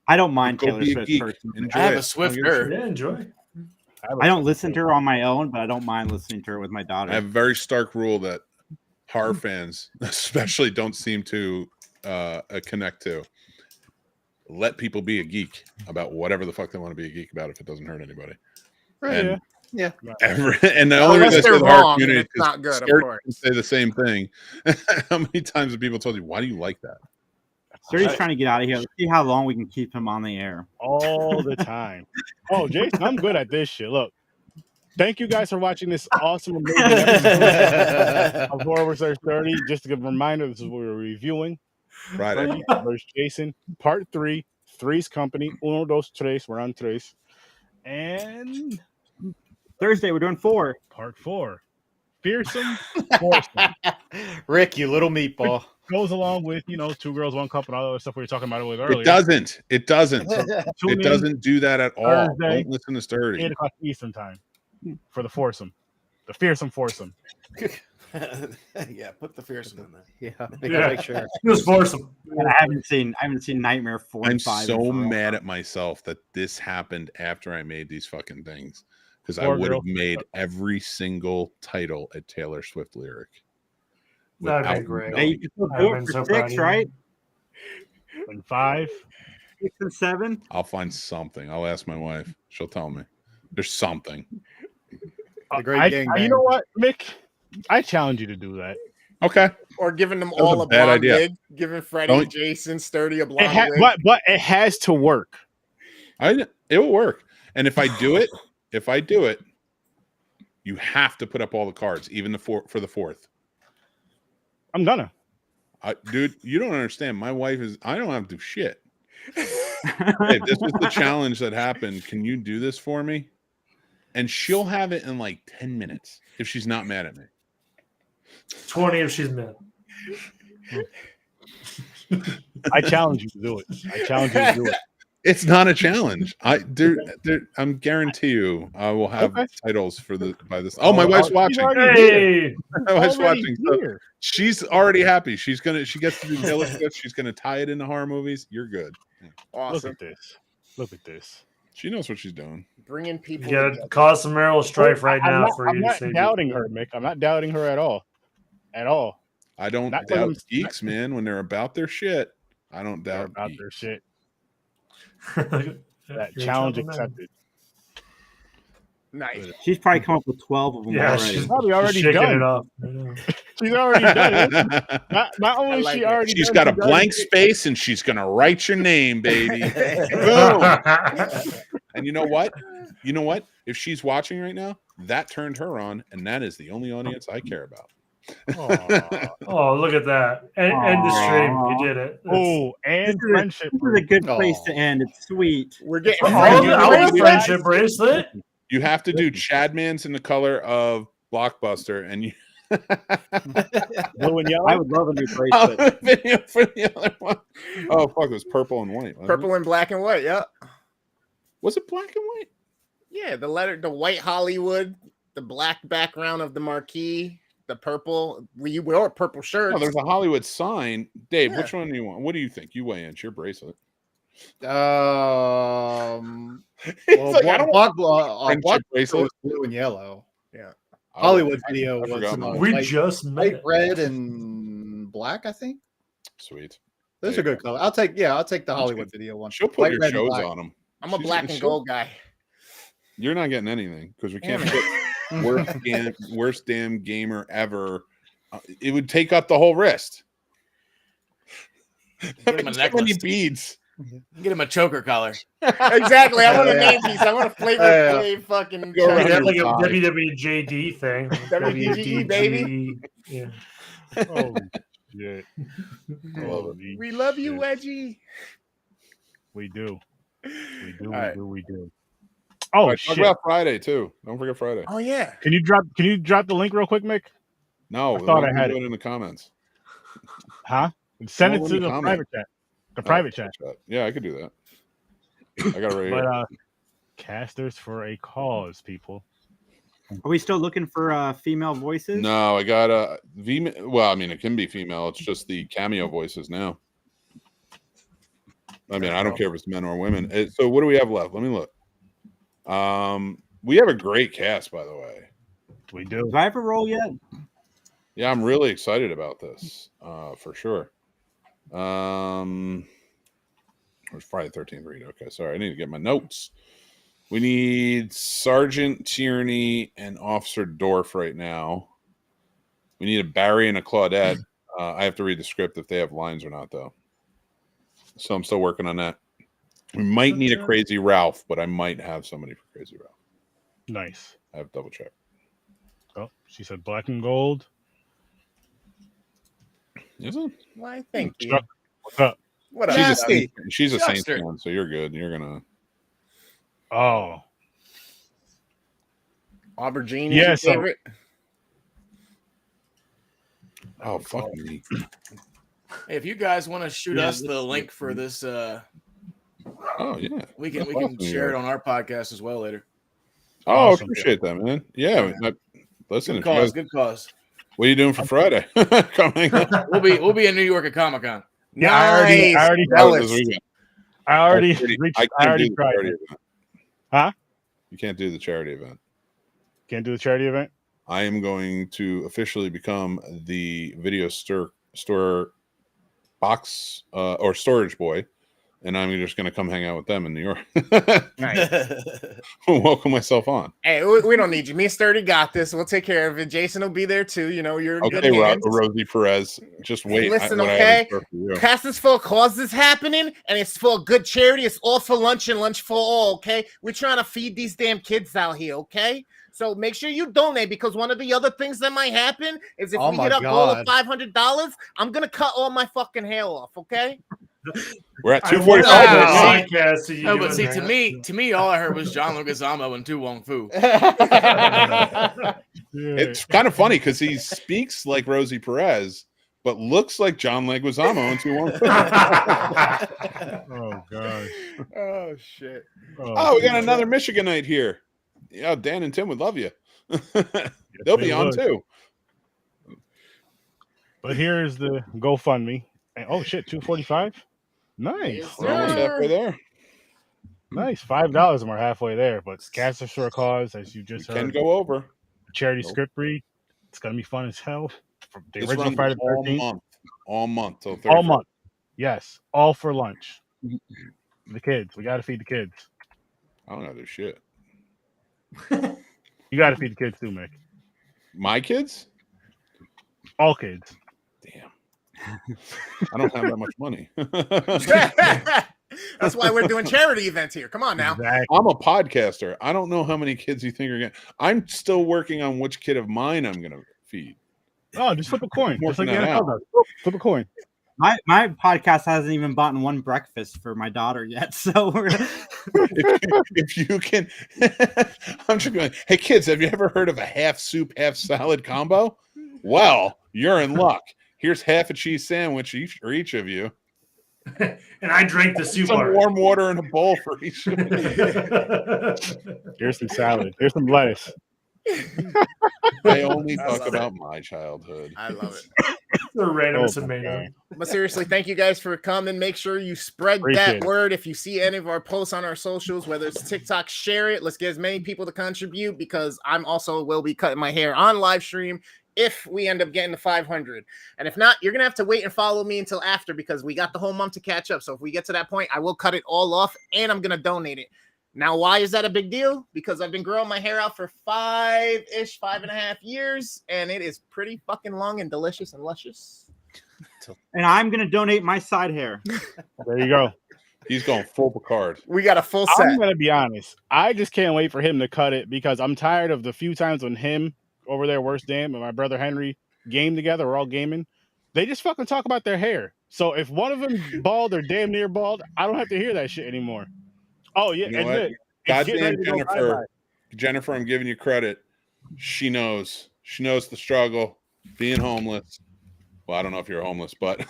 I don't mind Go Taylor be a Swift geek. personally. Enjoy I have it. a Swift I don't give a nerd. shit. Yeah, enjoy. I don't listen to her on my own, but I don't mind listening to her with my daughter. I have a very stark rule that horror fans, especially, don't seem to connect to. Let people be a geek about whatever the fuck they want to be a geek about if it doesn't hurt anybody. Right, And and the only reason I Unless say they're the horror wrong, and community it's not good, of Sturdy course. can say the same thing. How many times have people told you, why do you like that? Sturdy's trying to get out of here. Let's see how long we can keep him on the air. all the time. Oh, Jason, I'm good at this shit. Look, thank you guys for watching this awesome, amazing episode of Horror with Sir Sturdy. Just to give a reminder, this is what we're reviewing. Friday. Freddy versus Jason, part 3, Three's Company, uno, dos, tres, we're on tres. And Thursday, we're doing 4. part 4, Fearsome Foursome. Rick, you little meatball. Goes along with, Two Girls, One Cup and all the other stuff we were talking about with earlier. It doesn't. It doesn't. Tune It in doesn't do that at all. Thursday, Don't listen to Sturdy. 8 o'clock Eastern time for the foursome. The Fearsome Foursome. Yeah, put the fearsome in there. Yeah, Yeah. make sure. Just force him. And I haven't seen Nightmare 4 I'm and 5. so mad at myself that this happened after I made these fucking things. Because I Poor would girl. have made every single title a Taylor Swift lyric. That'd be without great. Hey, you can still I've do been it for so proud of 6, you. right? And 5. 6 and 7. I'll find something. I'll ask my wife. She'll tell me. There's something. The great gangbang. You know what, Mick? I challenge you to do that. Okay. Or giving them was all a a bad blonde idea. wig, giving Freddy, Don't- Jason, Sturdy a It blonde wig. but it has to work. It will work. And if I do it, you have to put up all the cards, even for the 4th. I'm gonna. Dude, you don't understand. My wife I don't have to do shit. Hey, this was the challenge that happened. Can you do this for me? And she'll have it in like 10 minutes if she's not mad at me. 20 if she's mad. I challenge you to do it. I challenge you to do it. It's not a challenge. I'm guarantee you I will have titles for by this. Oh, my wife's watching. Hey, My wife's Already watching. So here. she's already happy. She gets to do Taylor Swift. She's gonna tie it into horror movies. You're good. Look Awesome. at this. Look at this. She knows what she's doing. Bringing you people gotta together. cause some marital strife right I'm now not, for I'm you to not say doubting her, Mick. I'm not doubting her at all. At all. I don't Not doubt when- geeks, man. When they're about their shit, I don't They're doubt about geeks. their shit. that That challenge accepted. Nice. She's probably come up with 12 of them Yeah, already. she's Probably already shaking done. it off. I know. She's already done it. Not only is like she it. already She's done, got a she's already- blank space and she's gonna write your name, baby. Boom. And you know what? You know what? If she's watching right now, that turned her on, and that is the only audience I care about. Oh, look at that. End the stream. You did it. That's- Oh, and friendship. This is a good place Aw. to end. It's sweet. We're getting Oh, friendly. the old friendship bracelet. You have to do Chadman's in the color of Blockbuster, and you Blue and yellow. I would love a new oh, bracelet. the video for the other one. Oh fuck, it was purple and white. wasn't Purple and black and white. Yeah. it? Was it black and white? Yeah. The white Hollywood, the black background of the marquee, the purple. We wore purple shirts. Oh, there's a Hollywood sign. Dave, Yeah. which one do you want? What do you think? You weigh in. It's your bracelet. Well, like, I don't Block Friendship bracelet. was blue and yellow. I Hollywood would- video I forgot was mine. We white, just white, met. red, and black. I think Sweet. those There are good colors. I'll take the Hollywood good. video one. She'll put White, your red, and shows black. on them. I'm a She's- black and she'll- gold guy. You're not getting anything because we can't put worst damn gamer ever. It would take up the whole wrist. Get him a So many necklace. beads. Get him a choker collar. Exactly. I want a Yeah. name piece. I want a flavor Yeah. Flav fucking. Go around We have like a your thigh. WWJD thing. WWJD, baby. Yeah. Oh shit. love We love you, Shit. Wedgie. We do. We do. All right. We do. Oh, Oh talk shit. about Friday too. Don't forget Friday. Oh yeah. Can you drop the link real quick, Mick? No, I thought we I had do it. in the comments. Huh? Send Well, it let to me the comment. private chat. The private chat. Yeah, I could do that. I got it right But here. casters for a cause, people. Are we still looking for female voices? No, I got a well, I mean, it can be female. It's just the cameo voices now. I mean, I don't care if it's men or women. So what do we have left? Let me look. We have a great cast, by the way. We do. Do I have a role yet? Yeah, I'm really excited about this, for sure. Where's Friday the 13th read? Okay, sorry, I need to get my notes. We need Sergeant Tierney and Officer Dorf right now. We need a Barry and a Claudette. I have to read the script if they have lines or not, though. So I'm still working on that. We might need a Crazy Ralph, but I might have somebody for Crazy Ralph. Nice. I have to double check. Oh, she said black and gold. Is it? Why? Thank you. Chuck, what's up? What up? She's a Nasty? Saints, she's a Saints Chuckster. fan, so you're good. You're gonna. Oh, Aubergine. Yeah, Yeah. so- Favorite? Oh fuck me! Hey, if you guys want to shoot Yeah, us the link for this, Oh yeah. we can Awesome, share it yeah. on our podcast as well later. Oh, Awesome. appreciate that, man. Yeah. Listen, Good if you cause, guys, good cause. what are you doing for Friday? Coming. We'll be in New York at Comic Con. yeah. I already Jealous. This weekend. I already I reached. can't I already do the tried. charity it. event. Huh? You can't do the charity event. Can't do the charity event. I am going to officially become the video store box or storage boy, and I'm just going to come hang out with them in New York. Nice. Welcome myself on. Hey, we don't need you. Me and Sturdy got this. We'll take care of it. Jason will be there too. You know, you're in good Okay, hands. Rosie Perez. Just wait. Listen, what I have okay? in store for you. Cast is for a cause that's happening, and it's for a good charity. It's all for lunch and lunch for all, okay? We're trying to feed these damn kids out here, okay? So make sure you donate, because one of the other things that might happen is if Oh we my hit up goal of God. $500, I'm going to cut all my fucking hair off, okay? We're at I 245 watched right the now. Wow. podcast of you No, but doing see, that. to me, all I heard was John Leguizamo and Tu Wong Fu. It's kind of funny because he speaks like Rosie Perez, but looks like John Leguizamo and 2-1. Oh gosh. Oh, shit. Oh, we got another Michiganite here. Yeah, Dan and Tim would love you. They'll be they on would. too. But here's the GoFundMe. And, oh shit, 245. Nice, Yes, We're almost halfway there. nice. $5 and we're halfway there. But casters for a cause, as you just You can heard. go over. Charity Nope. script read. It's gonna be fun as hell. From the This original runs Friday the all 13th. month. All month till 30. All month. Yes, all for lunch. The kids. We got to feed the kids. I don't know this shit. You got to feed the kids too, Mick. My kids? All kids. Damn. I don't have that much money. That's why we're doing charity events here. Come on now. Exactly. I'm a podcaster. I don't know how many kids you think are going to. I'm still working on which kid of mine I'm going to feed. Oh, just flip a coin. Just like Working the that NFL does. Flip a coin. My podcast hasn't even bought one breakfast for my daughter yet. So we're if you can, I'm just going. Hey kids, have you ever heard of a half soup, half salad combo? Well, you're in luck. Here's half a cheese sandwich each of you. And I drank the soup. Some warm water in a bowl for each of you. Here's some salad. Here's some lettuce. I only talk about my childhood. I love it. The randomness Oh, of my made God. But seriously, thank you guys for coming. Make sure you spread Appreciate that it. word. If you see any of our posts on our socials, whether it's TikTok, share it. Let's get as many people to contribute, because I'm also will be cutting my hair on live stream if we end up getting to 500. And if not, you're gonna have to wait and follow me until after, because we got the whole month to catch up. So if we get to that point, I will cut it all off and I'm gonna donate it. Now, why is that a big deal? Because I've been growing my hair out for 5.5 years, and it is pretty fucking long and delicious and luscious. and I'm gonna donate my side hair. There you go. He's going full Picard. We got a full set. I'm gonna be honest. I just can't wait for him to cut it, because I'm tired of the few times when him over there, Worst Damn, and my brother Henry game together. We're all gaming. They just fucking talk about their hair. So if one of them bald or damn near bald, I don't have to hear that shit anymore. Oh yeah, You know and what? look, it's getting ready Goddamn to go Jennifer. bye-bye. Jennifer, I'm giving you credit. She knows. She knows the struggle. Being homeless. Well, I don't know if you're homeless, but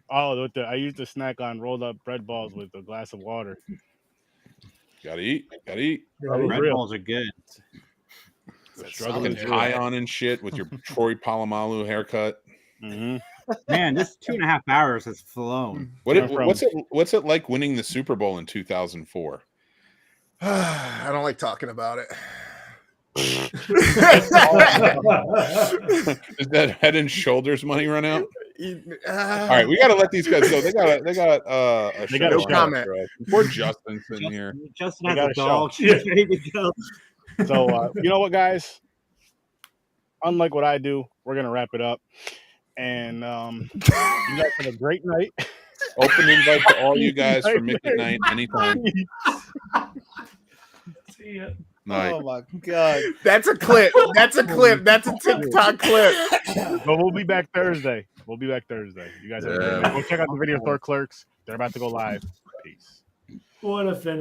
Oh, I used to snack on rolled up bread balls with a glass of water. gotta eat. Gotta eat. That was Red real. balls are good. Fucking tie on and shit with your Troy Polamalu haircut. Mm-hmm. Man, this 2.5 hours has flown. What's it like winning the Super Bowl in 2004? I don't like talking about it. Is that Head and Shoulders money run out? All All right, we gotta let these guys go. They got a They show got a on comment. for us. Poor Justin's in here. Justin They has got a a dog. show. She's ready to go. So you know what, guys? Unlike what I do, we're gonna wrap it up. And you guys have a great night. Open invite to all you guys for midnight anytime. See ya. Night. Oh my god. That's a clip. That's a clip. That's a TikTok clip. But we'll be back Thursday. You guys have a great night. Go check out the video store Clerks. They're about to go live. Peace. What a finish.